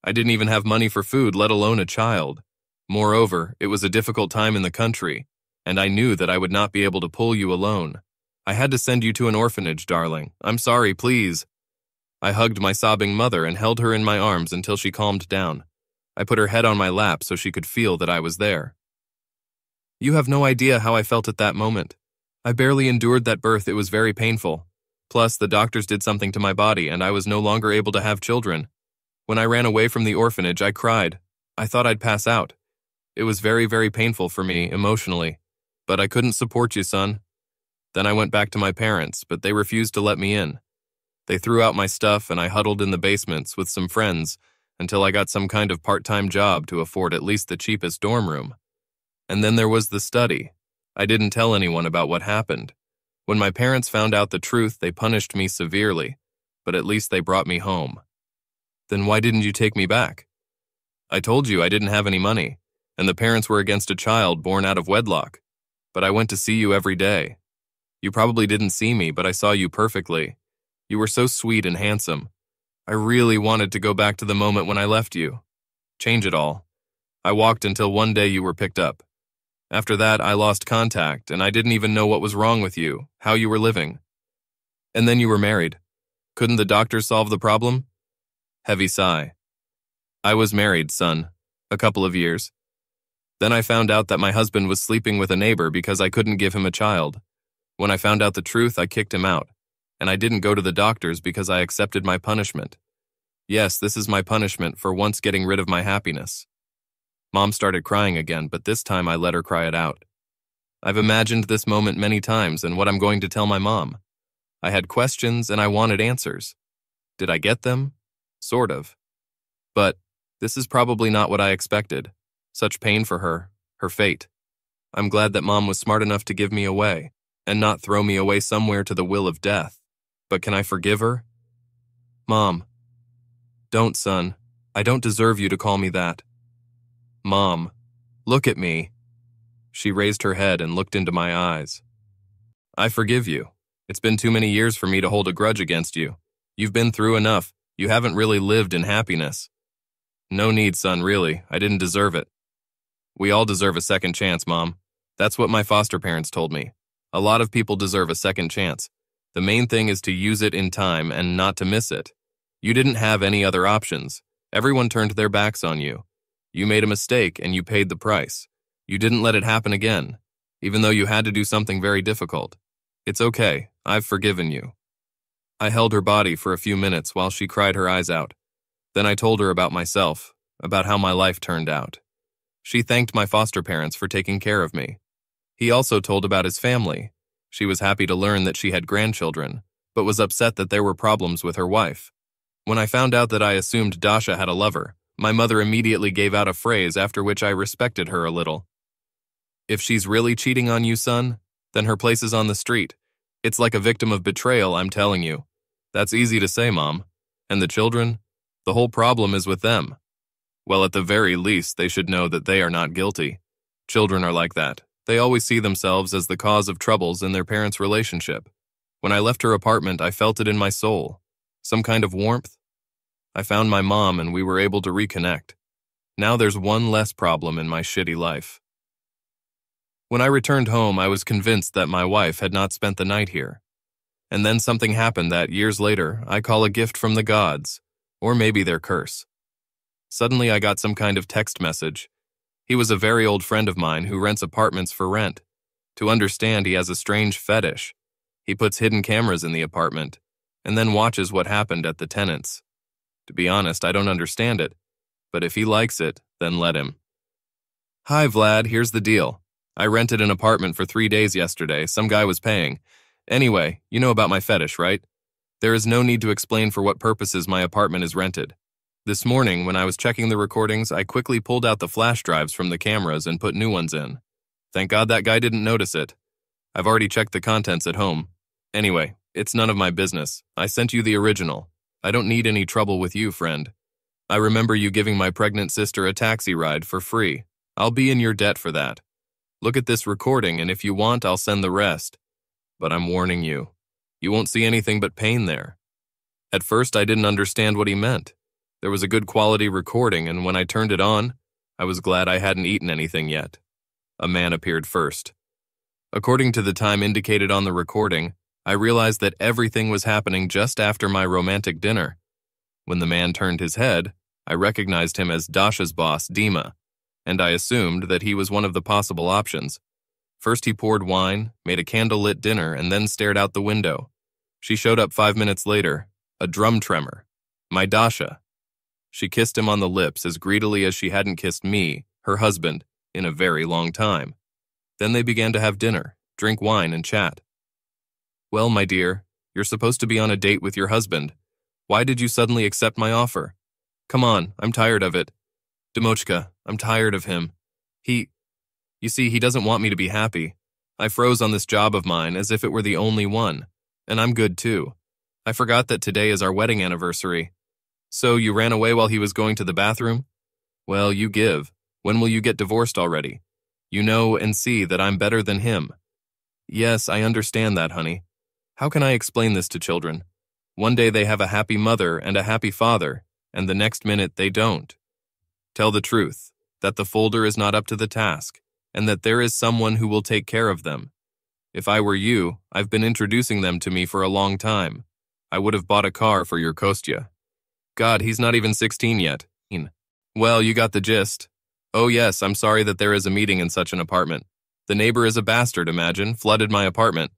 I didn't even have money for food, let alone a child. Moreover, it was a difficult time in the country, and I knew that I would not be able to pull you alone. I had to send you to an orphanage, darling. I'm sorry, please. I hugged my sobbing mother and held her in my arms until she calmed down. I put her head on my lap so she could feel that I was there. You have no idea how I felt at that moment. I barely endured that birth. It was very painful. Plus, the doctors did something to my body, and I was no longer able to have children. When I ran away from the orphanage, I cried. I thought I'd pass out. It was very, very painful for me, emotionally. But I couldn't support you, son. Then I went back to my parents, but they refused to let me in. They threw out my stuff, and I huddled in the basements with some friends until I got some kind of part-time job to afford at least the cheapest dorm room. And then there was the study. I didn't tell anyone about what happened. When my parents found out the truth, they punished me severely, but at least they brought me home. Then why didn't you take me back? I told you I didn't have any money, and the parents were against a child born out of wedlock. But I went to see you every day. You probably didn't see me, but I saw you perfectly. You were so sweet and handsome. I really wanted to go back to the moment when I left you. Change it all. I walked until one day you were picked up. After that, I lost contact, and I didn't even know what was wrong with you, how you were living. And then you were married. Couldn't the doctor solve the problem? Heavy sigh. I was married, son. A couple of years. Then I found out that my husband was sleeping with a neighbor because I couldn't give him a child. When I found out the truth, I kicked him out. And I didn't go to the doctors because I accepted my punishment. Yes, this is my punishment for once getting rid of my happiness. Mom started crying again, but this time I let her cry it out. I've imagined this moment many times and what I'm going to tell my mom. I had questions and I wanted answers. Did I get them? Sort of. But this is probably not what I expected. Such pain for her, her fate. I'm glad that Mom was smart enough to give me away, and not throw me away somewhere to the will of death. But can I forgive her? Mom. Don't, son. I don't deserve you to call me that. Mom, look at me. She raised her head and looked into my eyes. I forgive you. It's been too many years for me to hold a grudge against you. You've been through enough. You haven't really lived in happiness. No need, son, really. I didn't deserve it. We all deserve a second chance, Mom. That's what my foster parents told me. A lot of people deserve a second chance. The main thing is to use it in time and not to miss it. You didn't have any other options. Everyone turned their backs on you. You made a mistake and you paid the price. You didn't let it happen again, even though you had to do something very difficult. It's okay. I've forgiven you. I held her body for a few minutes while she cried her eyes out. Then I told her about myself, about how my life turned out. She thanked my foster parents for taking care of me. He also told about his family. She was happy to learn that she had grandchildren, but was upset that there were problems with her wife. When I found out that I assumed Dasha had a lover, my mother immediately gave out a phrase after which I respected her a little. If she's really cheating on you, son, then her place is on the street. It's like a victim of betrayal, I'm telling you. That's easy to say, Mom. And the children? The whole problem is with them. Well, at the very least, they should know that they are not guilty. Children are like that. They always see themselves as the cause of troubles in their parents' relationship. When I left her apartment, I felt it in my soul. Some kind of warmth. I found my mom and we were able to reconnect. Now there's one less problem in my shitty life. When I returned home, I was convinced that my wife had not spent the night here. And then something happened that, years later, I call a gift from the gods, or maybe their curse. Suddenly I got some kind of text message. He was a very old friend of mine who rents apartments for rent. To understand, he has a strange fetish. He puts hidden cameras in the apartment, and then watches what happened at the tenants. To be honest, I don't understand it, but if he likes it, then let him. Hi, Vlad, here's the deal. I rented an apartment for 3 days yesterday. Some guy was paying. Anyway, you know about my fetish, right? There is no need to explain for what purposes my apartment is rented. This morning, when I was checking the recordings, I quickly pulled out the flash drives from the cameras and put new ones in. Thank God that guy didn't notice it. I've already checked the contents at home. Anyway, it's none of my business. I sent you the original. I don't need any trouble with you, friend. I remember you giving my pregnant sister a taxi ride for free. I'll be in your debt for that. Look at this recording, and if you want, I'll send the rest. But I'm warning you. You won't see anything but pain there. At first, I didn't understand what he meant. There was a good quality recording, and when I turned it on, I was glad I hadn't eaten anything yet. A man appeared first. According to the time indicated on the recording, I realized that everything was happening just after my romantic dinner. When the man turned his head, I recognized him as Dasha's boss, Dima, and I assumed that he was one of the possible options. First he poured wine, made a candlelit dinner, and then stared out the window. She showed up 5 minutes later, a drum tremor. My Dasha. She kissed him on the lips as greedily as she hadn't kissed me, her husband, in a very long time. Then they began to have dinner, drink wine, and chat. Well, my dear, you're supposed to be on a date with your husband. Why did you suddenly accept my offer? Come on, I'm tired of it. Demochka, I'm tired of him. You see, he doesn't want me to be happy. I froze on this job of mine as if it were the only one, and I'm good too. I forgot that today is our wedding anniversary. So you ran away while he was going to the bathroom? Well, you give. When will you get divorced already? You know and see that I'm better than him. Yes, I understand that, honey. How can I explain this to children? One day they have a happy mother and a happy father, and the next minute they don't. Tell the truth, that the folder is not up to the task, and that there is someone who will take care of them. If I were you, I've been introducing them to me for a long time. I would have bought a car for your Kostya. God, he's not even 16 yet. Well, you got the gist. Oh yes, I'm sorry that there is a meeting in such an apartment. The neighbor is a bastard, imagine, flooded my apartment.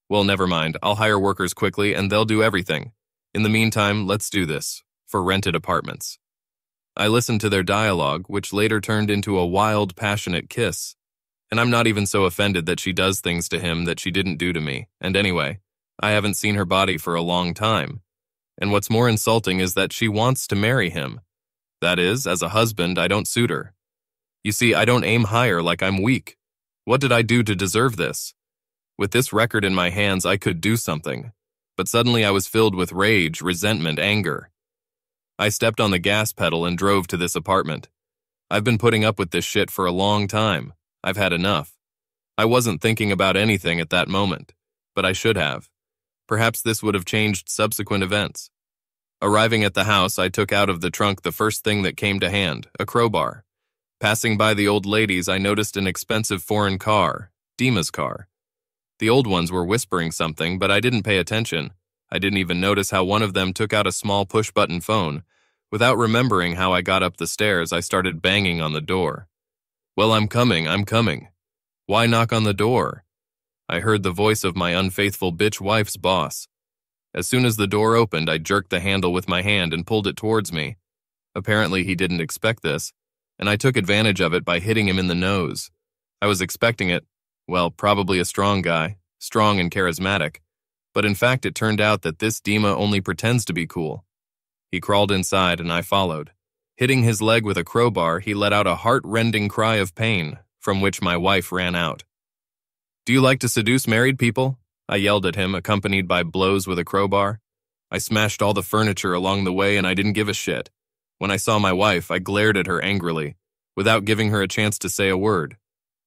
Well, never mind, I'll hire workers quickly and they'll do everything. In the meantime, let's do this, for rented apartments. I listened to their dialogue, which later turned into a wild, passionate kiss. And I'm not even so offended that she does things to him that she didn't do to me. And anyway, I haven't seen her body for a long time. And what's more insulting is that she wants to marry him. That is, as a husband, I don't suit her. You see, I don't aim higher like I'm weak. What did I do to deserve this? With this record in my hands, I could do something. But suddenly I was filled with rage, resentment, anger. I stepped on the gas pedal and drove to this apartment. I've been putting up with this shit for a long time. I've had enough. I wasn't thinking about anything at that moment, but I should have. Perhaps this would have changed subsequent events. Arriving at the house, I took out of the trunk the first thing that came to hand, a crowbar. Passing by the old ladies, I noticed an expensive foreign car, Dima's car. The old ones were whispering something, but I didn't pay attention. I didn't even notice how one of them took out a small push-button phone. Without remembering how I got up the stairs, I started banging on the door. "Well, I'm coming. Why knock on the door?" I heard the voice of my unfaithful bitch wife's boss. As soon as the door opened, I jerked the handle with my hand and pulled it towards me. Apparently, he didn't expect this, and I took advantage of it by hitting him in the nose. I was expecting it. Well, probably a strong guy, strong and charismatic. But in fact, it turned out that this Dima only pretends to be cool. He crawled inside and I followed. Hitting his leg with a crowbar, he let out a heart-rending cry of pain, from which my wife ran out. "Do you like to seduce married people?" I yelled at him, accompanied by blows with a crowbar. I smashed all the furniture along the way and I didn't give a shit. When I saw my wife, I glared at her angrily, without giving her a chance to say a word.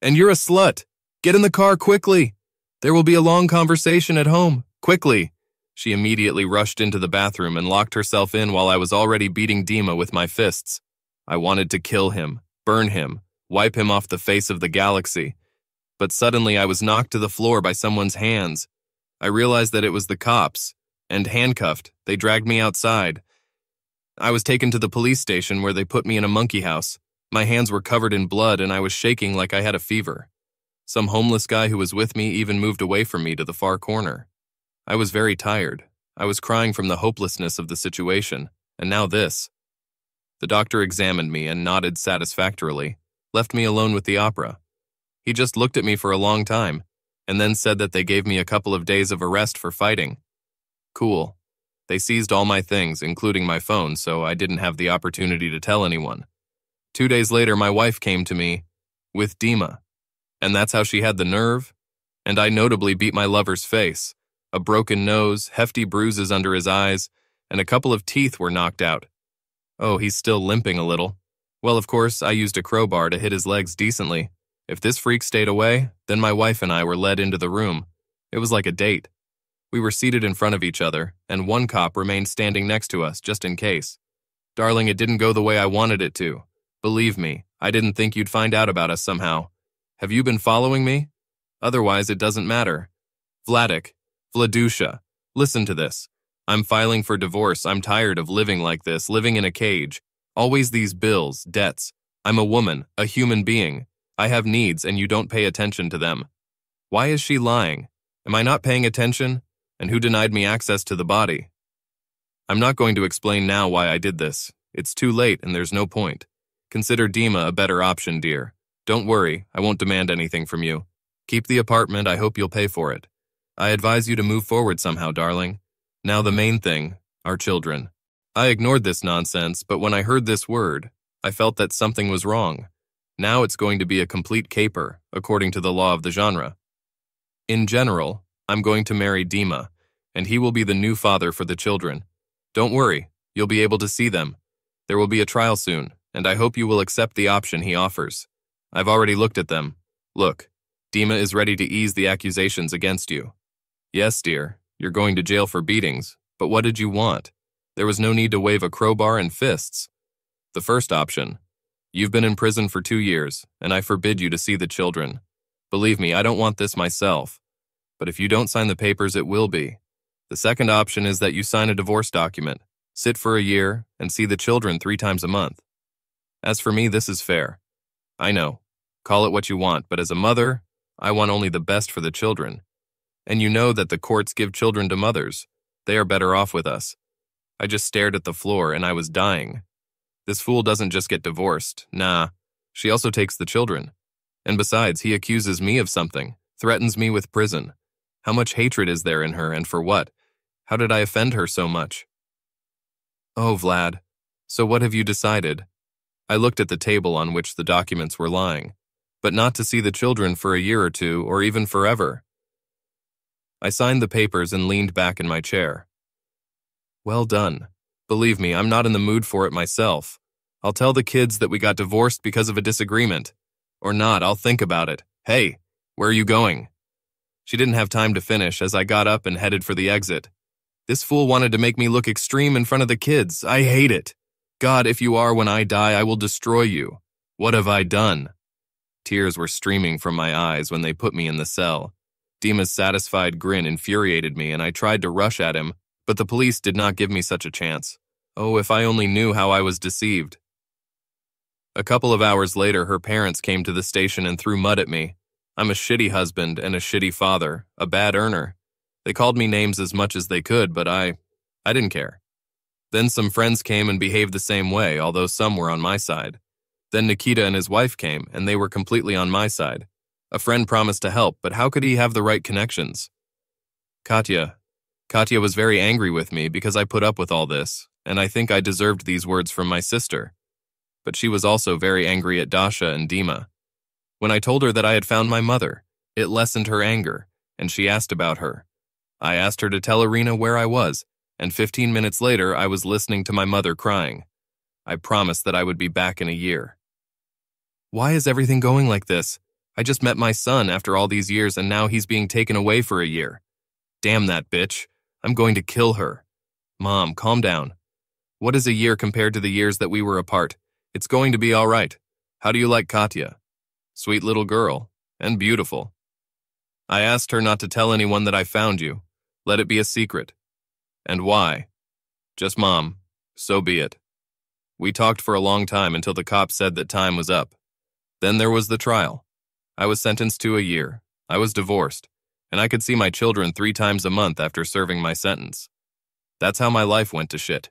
"And you're a slut! Get in the car quickly! There will be a long conversation at home. Quickly!" She immediately rushed into the bathroom and locked herself in while I was already beating Dima with my fists. I wanted to kill him, burn him, wipe him off the face of the galaxy. But suddenly I was knocked to the floor by someone's hands. I realized that it was the cops, and handcuffed, they dragged me outside. I was taken to the police station where they put me in a monkey house. My hands were covered in blood and I was shaking like I had a fever. Some homeless guy who was with me even moved away from me to the far corner. I was very tired. I was crying from the hopelessness of the situation, and now this. The doctor examined me and nodded satisfactorily, left me alone with the opera. He just looked at me for a long time, and then said that they gave me a couple of days of arrest for fighting. Cool. They seized all my things, including my phone, so I didn't have the opportunity to tell anyone. 2 days later, my wife came to me with Dima, and that's how she had the nerve. And I notably beat my lover's face. A broken nose, hefty bruises under his eyes, and a couple of teeth were knocked out. Oh, he's still limping a little. Well, of course, I used a crowbar to hit his legs decently. If this freak stayed away, then my wife and I were led into the room. It was like a date. We were seated in front of each other, and one cop remained standing next to us, just in case. Darling, it didn't go the way I wanted it to. Believe me, I didn't think you'd find out about us somehow. Have you been following me? Otherwise, it doesn't matter. Vladusha, listen to this. I'm filing for divorce. I'm tired of living like this, living in a cage. Always these bills, debts. I'm a woman, a human being. I have needs and you don't pay attention to them. Why is she lying? Am I not paying attention? And who denied me access to the body? I'm not going to explain now why I did this. It's too late and there's no point. Consider Dima a better option, dear. Don't worry, I won't demand anything from you. Keep the apartment, I hope you'll pay for it. I advise you to move forward somehow, darling. Now the main thing, our children. I ignored this nonsense, but when I heard this word, I felt that something was wrong. Now it's going to be a complete caper, according to the law of the genre. In general, I'm going to marry Dima, and he will be the new father for the children. Don't worry, you'll be able to see them. There will be a trial soon, and I hope you will accept the option he offers. I've already looked at them. Look, Dima is ready to ease the accusations against you. Yes, dear, you're going to jail for beatings, but what did you want? There was no need to wave a crowbar and fists. The first option. You've been in prison for 2 years, and I forbid you to see the children. Believe me, I don't want this myself. But if you don't sign the papers, it will be. The second option is that you sign a divorce document, sit for a year, and see the children 3 times a month. As for me, this is fair. I know. Call it what you want, but as a mother, I want only the best for the children. And you know that the courts give children to mothers. They are better off with us. I just stared at the floor and I was dying. This fool doesn't just get divorced. Nah, she also takes the children. And besides, he accuses me of something, threatens me with prison. How much hatred is there in her, and for what? How did I offend her so much? Oh, Vlad, so what have you decided? I looked at the table on which the documents were lying, but not to see the children for a year or two, or even forever. I signed the papers and leaned back in my chair. Well done. Believe me, I'm not in the mood for it myself. I'll tell the kids that we got divorced because of a disagreement. Or not, I'll think about it. Hey, where are you going? She didn't have time to finish as I got up and headed for the exit. This fool wanted to make me look extreme in front of the kids. I hate it. God, if you are when I die, I will destroy you. What have I done? Tears were streaming from my eyes when they put me in the cell. Dima's satisfied grin infuriated me, and I tried to rush at him, but the police did not give me such a chance. Oh, if I only knew how I was deceived. A couple of hours later, her parents came to the station and threw mud at me. I'm a shitty husband and a shitty father, a bad earner. They called me names as much as they could, but I didn't care. Then some friends came and behaved the same way, although some were on my side. Then Nikita and his wife came, and they were completely on my side. A friend promised to help, but how could he have the right connections? Katya was very angry with me because I put up with all this, and I think I deserved these words from my sister. But she was also very angry at Dasha and Dima. When I told her that I had found my mother, it lessened her anger, and she asked about her. I asked her to tell Irina where I was, and 15 minutes later I was listening to my mother crying. I promised that I would be back in a year. Why is everything going like this? I just met my son after all these years, and now he's being taken away for a year. Damn that bitch. I'm going to kill her. Mom, calm down. What is a year compared to the years that we were apart? It's going to be all right. How do you like Katya? Sweet little girl, and beautiful. I asked her not to tell anyone that I found you. Let it be a secret. And why? Just Mom, so be it. We talked for a long time until the cop said that time was up. Then there was the trial. I was sentenced to a year. I was divorced, and I could see my children 3 times a month after serving my sentence. That's how my life went to shit.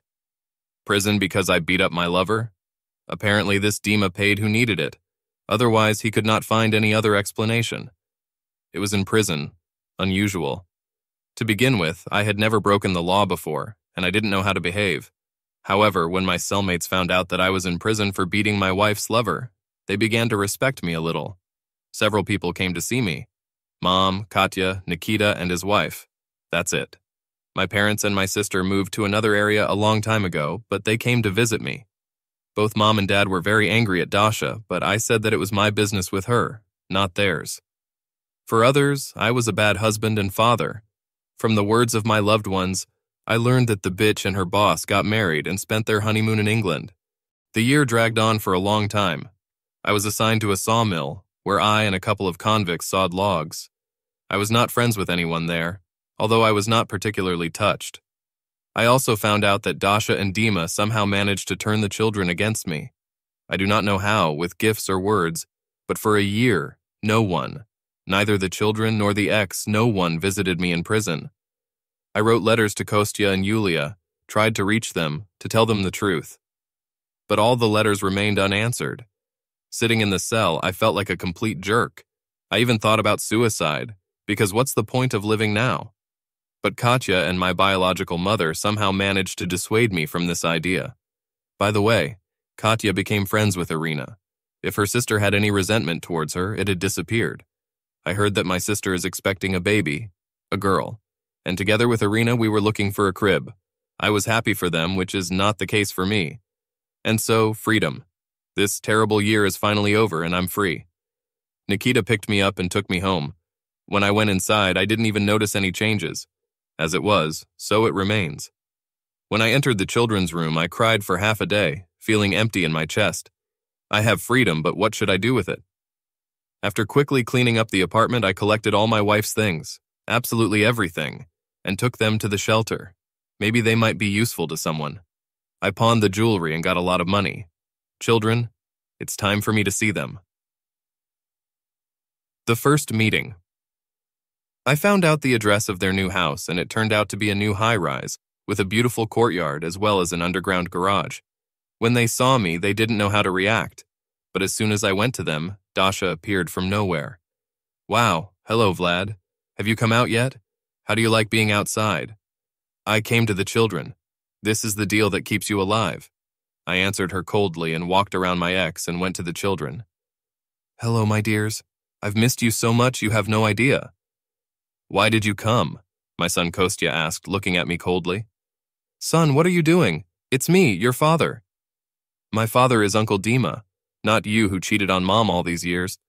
Prison because I beat up my lover? Apparently this Dima paid who needed it. Otherwise, he could not find any other explanation. It was in prison. Unusual. To begin with, I had never broken the law before, and I didn't know how to behave. However, when my cellmates found out that I was in prison for beating my wife's lover, they began to respect me a little. Several people came to see me. Mom, Katya, Nikita, and his wife. That's it. My parents and my sister moved to another area a long time ago, but they came to visit me. Both Mom and Dad were very angry at Dasha, but I said that it was my business with her, not theirs. For others, I was a bad husband and father. From the words of my loved ones, I learned that the bitch and her boss got married and spent their honeymoon in England. The year dragged on for a long time. I was assigned to a sawmill, where I and a couple of convicts sawed logs. I was not friends with anyone there, although I was not particularly touched. I also found out that Dasha and Dima somehow managed to turn the children against me. I do not know how, with gifts or words, but for a year, no one, neither the children nor the ex, no one visited me in prison. I wrote letters to Kostya and Yulia, tried to reach them, to tell them the truth. But all the letters remained unanswered. Sitting in the cell, I felt like a complete jerk. I even thought about suicide, because what's the point of living now? But Katya and my biological mother somehow managed to dissuade me from this idea. By the way, Katya became friends with Irina. If her sister had any resentment towards her, it had disappeared. I heard that my sister is expecting a baby, a girl, and together with Irina we were looking for a crib. I was happy for them, which is not the case for me. And so, freedom. This terrible year is finally over and I'm free. Nikita picked me up and took me home. When I went inside, I didn't even notice any changes. As it was, so it remains. When I entered the children's room, I cried for half a day, feeling empty in my chest. I have freedom, but what should I do with it? After quickly cleaning up the apartment, I collected all my wife's things, absolutely everything, and took them to the shelter. Maybe they might be useful to someone. I pawned the jewelry and got a lot of money. Children, it's time for me to see them. The first meeting. I found out the address of their new house, and it turned out to be a new high-rise, with a beautiful courtyard as well as an underground garage. When they saw me, they didn't know how to react, but as soon as I went to them, Dasha appeared from nowhere. Wow, hello Vlad. Have you come out yet? How do you like being outside? I came to the children. This is the deal that keeps you alive. I answered her coldly and walked around my ex and went to the children. Hello, my dears. I've missed you so much you have no idea. Why did you come? My son Kostya asked, looking at me coldly. Son, what are you doing? It's me, your father. My father is Uncle Dima, not you who cheated on Mom all these years.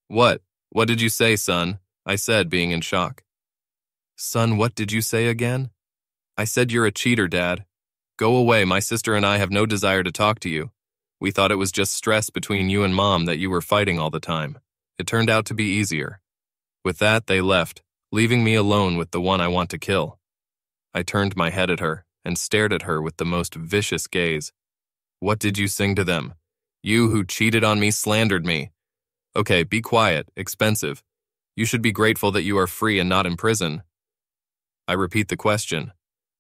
What? What did you say, son? I said, being in shock. Son, what did you say again? I said you're a cheater, Dad. Go away, my sister and I have no desire to talk to you. We thought it was just stress between you and Mom that you were fighting all the time. It turned out to be easier. With that, they left, leaving me alone with the one I want to kill. I turned my head at her and stared at her with the most vicious gaze. What did you sing to them? You who cheated on me slandered me. Okay, be quiet, expensive. You should be grateful that you are free and not in prison. I repeat the question.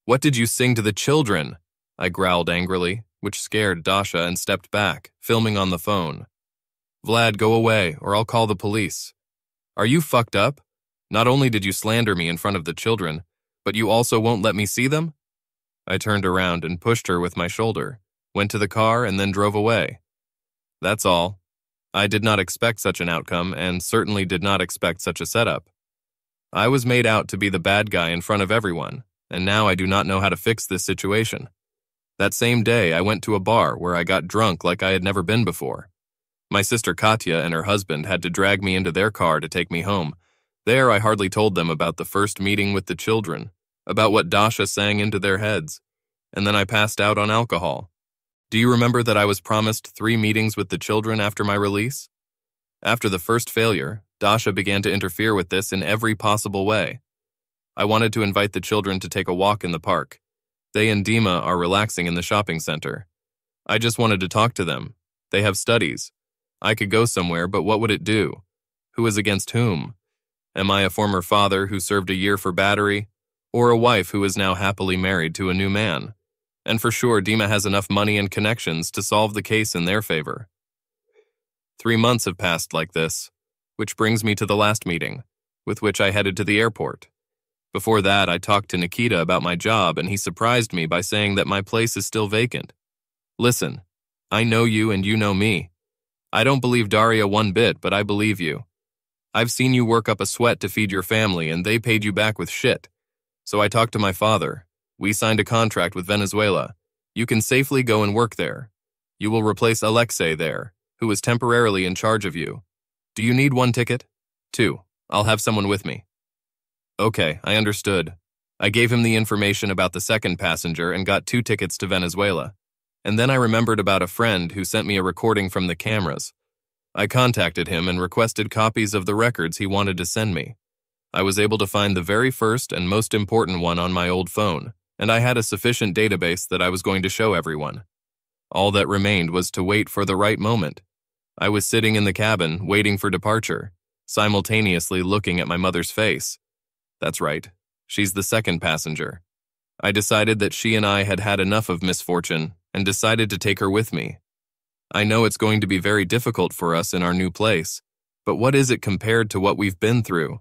What did you sing to the children? I growled angrily, which scared Dasha and stepped back, filming on the phone. Vlad, go away, or I'll call the police. Are you fucked up? Not only did you slander me in front of the children, but you also won't let me see them? I turned around and pushed her with my shoulder, went to the car, and then drove away. That's all. I did not expect such an outcome and certainly did not expect such a setup. I was made out to be the bad guy in front of everyone, and now I do not know how to fix this situation. That same day, I went to a bar where I got drunk like I had never been before. My sister Katya and her husband had to drag me into their car to take me home. There, I hardly told them about the first meeting with the children, about what Dasha sang into their heads, and then I passed out on alcohol. Do you remember that I was promised 3 meetings with the children after my release? After the first failure, Dasha began to interfere with this in every possible way. I wanted to invite the children to take a walk in the park. They and Dima are relaxing in the shopping center. I just wanted to talk to them. They have studies. I could go somewhere, but what would it do? Who is against whom? Am I a former father who served a year for battery, or a wife who is now happily married to a new man? And for sure, Dima has enough money and connections to solve the case in their favor. 3 months have passed like this, which brings me to the last meeting, with which I headed to the airport. Before that, I talked to Nikita about my job, and he surprised me by saying that my place is still vacant. Listen, I know you and you know me. I don't believe Daria one bit, but I believe you. I've seen you work up a sweat to feed your family, and they paid you back with shit. So I talked to my father. We signed a contract with Venezuela. You can safely go and work there. You will replace Alexei there, who is temporarily in charge of you. Do you need 1 ticket? 2. I'll have someone with me. Okay, I understood. I gave him the information about the second passenger and got 2 tickets to Venezuela. And then I remembered about a friend who sent me a recording from the cameras. I contacted him and requested copies of the records he wanted to send me. I was able to find the very first and most important one on my old phone, and I had a sufficient database that I was going to show everyone. All that remained was to wait for the right moment. I was sitting in the cabin, waiting for departure, simultaneously looking at my mother's face. That's right, she's the second passenger. I decided that she and I had had enough of misfortune and decided to take her with me. I know it's going to be very difficult for us in our new place, but what is it compared to what we've been through?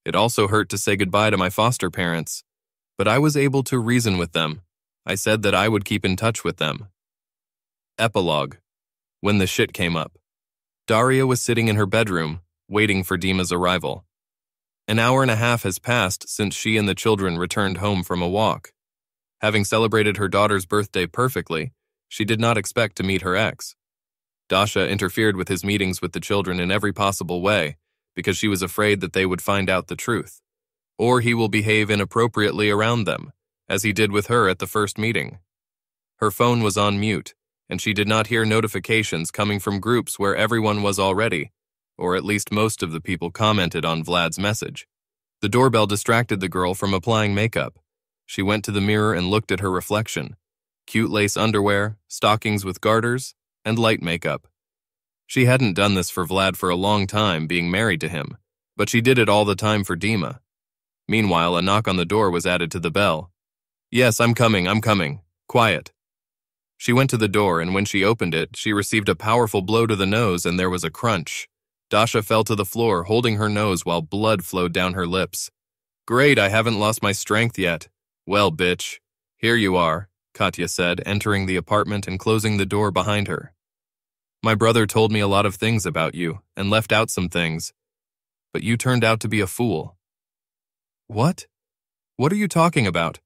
It also hurt to say goodbye to my foster parents, but I was able to reason with them. I said that I would keep in touch with them. Epilogue. When the shit came up. Daria was sitting in her bedroom, waiting for Dima's arrival. An hour and a half has passed since she and the children returned home from a walk. Having celebrated her daughter's birthday perfectly, she did not expect to meet her ex. Dasha interfered with his meetings with the children in every possible way because she was afraid that they would find out the truth, or he will behave inappropriately around them, as he did with her at the first meeting. Her phone was on mute, and she did not hear notifications coming from groups where everyone was already, or at least most of the people commented on Vlad's message. The doorbell distracted the girl from applying makeup. She went to the mirror and looked at her reflection. Cute lace underwear, stockings with garters, and light makeup. She hadn't done this for Vlad for a long time, being married to him, but she did it all the time for Dima. Meanwhile, a knock on the door was added to the bell. Yes, I'm coming. Quiet. She went to the door, and when she opened it, she received a powerful blow to the nose and there was a crunch. Dasha fell to the floor, holding her nose while blood flowed down her lips. Great, I haven't lost my strength yet. Well, bitch, here you are, Katya said, entering the apartment and closing the door behind her. My brother told me a lot of things about you and left out some things, but you turned out to be a fool. What? What are you talking about?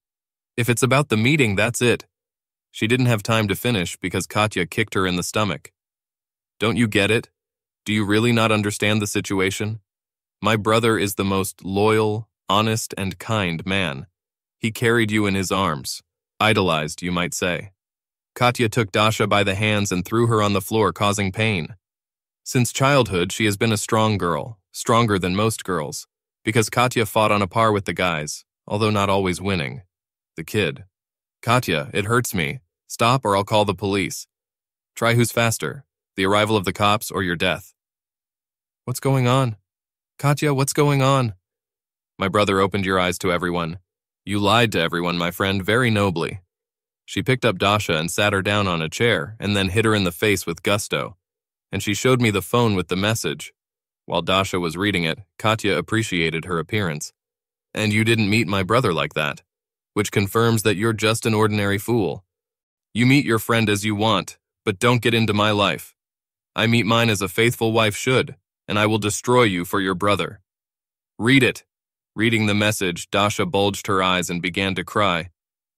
If it's about the meeting, that's it. She didn't have time to finish because Katya kicked her in the stomach. Don't you get it? Do you really not understand the situation? My brother is the most loyal, honest, and kind man. He carried you in his arms. Idolized, you might say. Katya took Dasha by the hands and threw her on the floor, causing pain. Since childhood, she has been a strong girl, stronger than most girls, because Katya fought on a par with the guys, although not always winning. The kid. Katya, it hurts me. Stop or I'll call the police. Try who's faster, the arrival of the cops or your death. What's going on? Katya, what's going on? My brother opened your eyes to everyone. You lied to everyone, my friend, very nobly. She picked up Dasha and sat her down on a chair and then hit her in the face with gusto. And she showed me the phone with the message. While Dasha was reading it, Katya appreciated her appearance. And you didn't meet my brother like that, which confirms that you're just an ordinary fool. You meet your friend as you want, but don't get into my life. I meet mine as a faithful wife should, and I will destroy you for your brother. Read it. Reading the message, Dasha bulged her eyes and began to cry.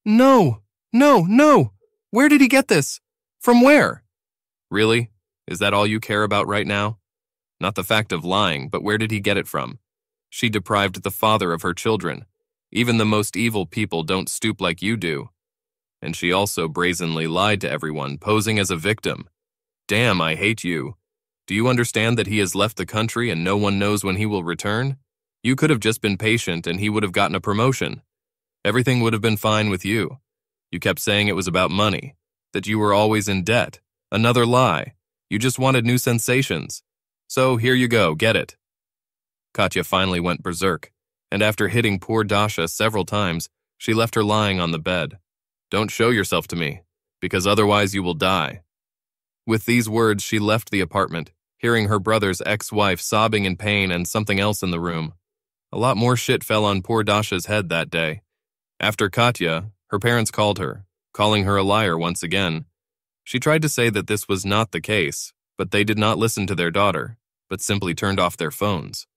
No! No, no! Where did he get this? From where? Really? Is that all you care about right now? Not the fact of lying, but where did he get it from? She deprived the father of her children. Even the most evil people don't stoop like you do. And she also brazenly lied to everyone, posing as a victim. Damn, I hate you. Do you understand that he has left the country and no one knows when he will return? You could have just been patient and he would have gotten a promotion. Everything would have been fine with you. You kept saying it was about money, that you were always in debt. Another lie. You just wanted new sensations. So here you go, get it. Katya finally went berserk, and after hitting poor Dasha several times, she left her lying on the bed. Don't show yourself to me, because otherwise you will die. With these words, she left the apartment, hearing her brother's ex-wife sobbing in pain and something else in the room. A lot more shit fell on poor Dasha's head that day. After Katya, her parents called her, calling her a liar once again. She tried to say that this was not the case, but they did not listen to their daughter, but simply turned off their phones.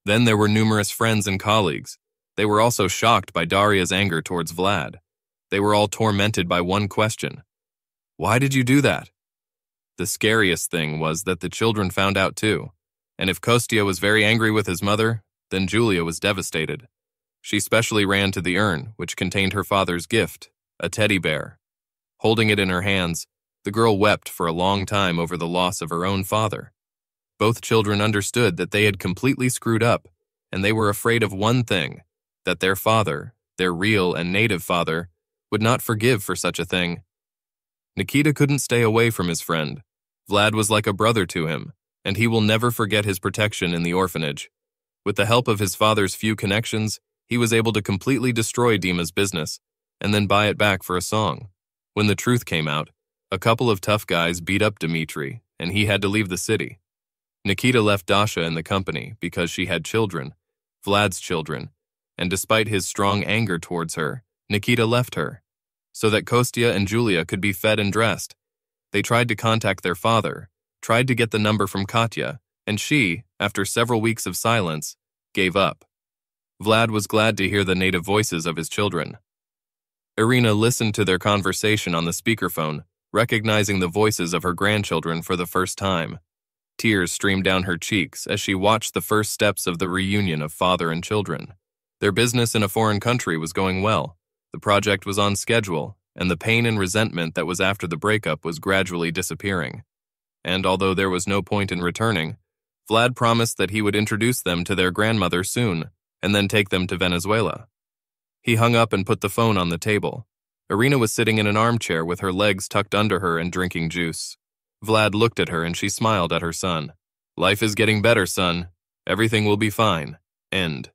Then there were numerous friends and colleagues. They were also shocked by Daria's anger towards Vlad. They were all tormented by one question. Why did you do that? The scariest thing was that the children found out too, and if Kostya was very angry with his mother, then Julia was devastated. She specially ran to the urn, which contained her father's gift, a teddy bear. Holding it in her hands, the girl wept for a long time over the loss of her own father. Both children understood that they had completely screwed up, and they were afraid of one thing, that their father, their real and native father, would not forgive for such a thing. Nikita couldn't stay away from his friend. Vlad was like a brother to him, and he will never forget his protection in the orphanage. With the help of his father's few connections, he was able to completely destroy Dima's business, and then buy it back for a song. When the truth came out, a couple of tough guys beat up Dmitri, and he had to leave the city. Nikita left Dasha in the company because she had children, Vlad's children, and despite his strong anger towards her, Nikita left her, so that Kostya and Julia could be fed and dressed. They tried to contact their father, tried to get the number from Katya, and she, after several weeks of silence, gave up. Vlad was glad to hear the native voices of his children. Irina listened to their conversation on the speakerphone, recognizing the voices of her grandchildren for the first time. Tears streamed down her cheeks as she watched the first steps of the reunion of father and children. Their business in a foreign country was going well, the project was on schedule, and the pain and resentment that was after the breakup was gradually disappearing. And although there was no point in returning, Vlad promised that he would introduce them to their grandmother soon, and then take them to Venezuela. He hung up and put the phone on the table. Irina was sitting in an armchair with her legs tucked under her and drinking juice. Vlad looked at her and she smiled at her son. Life is getting better, son. Everything will be fine. End.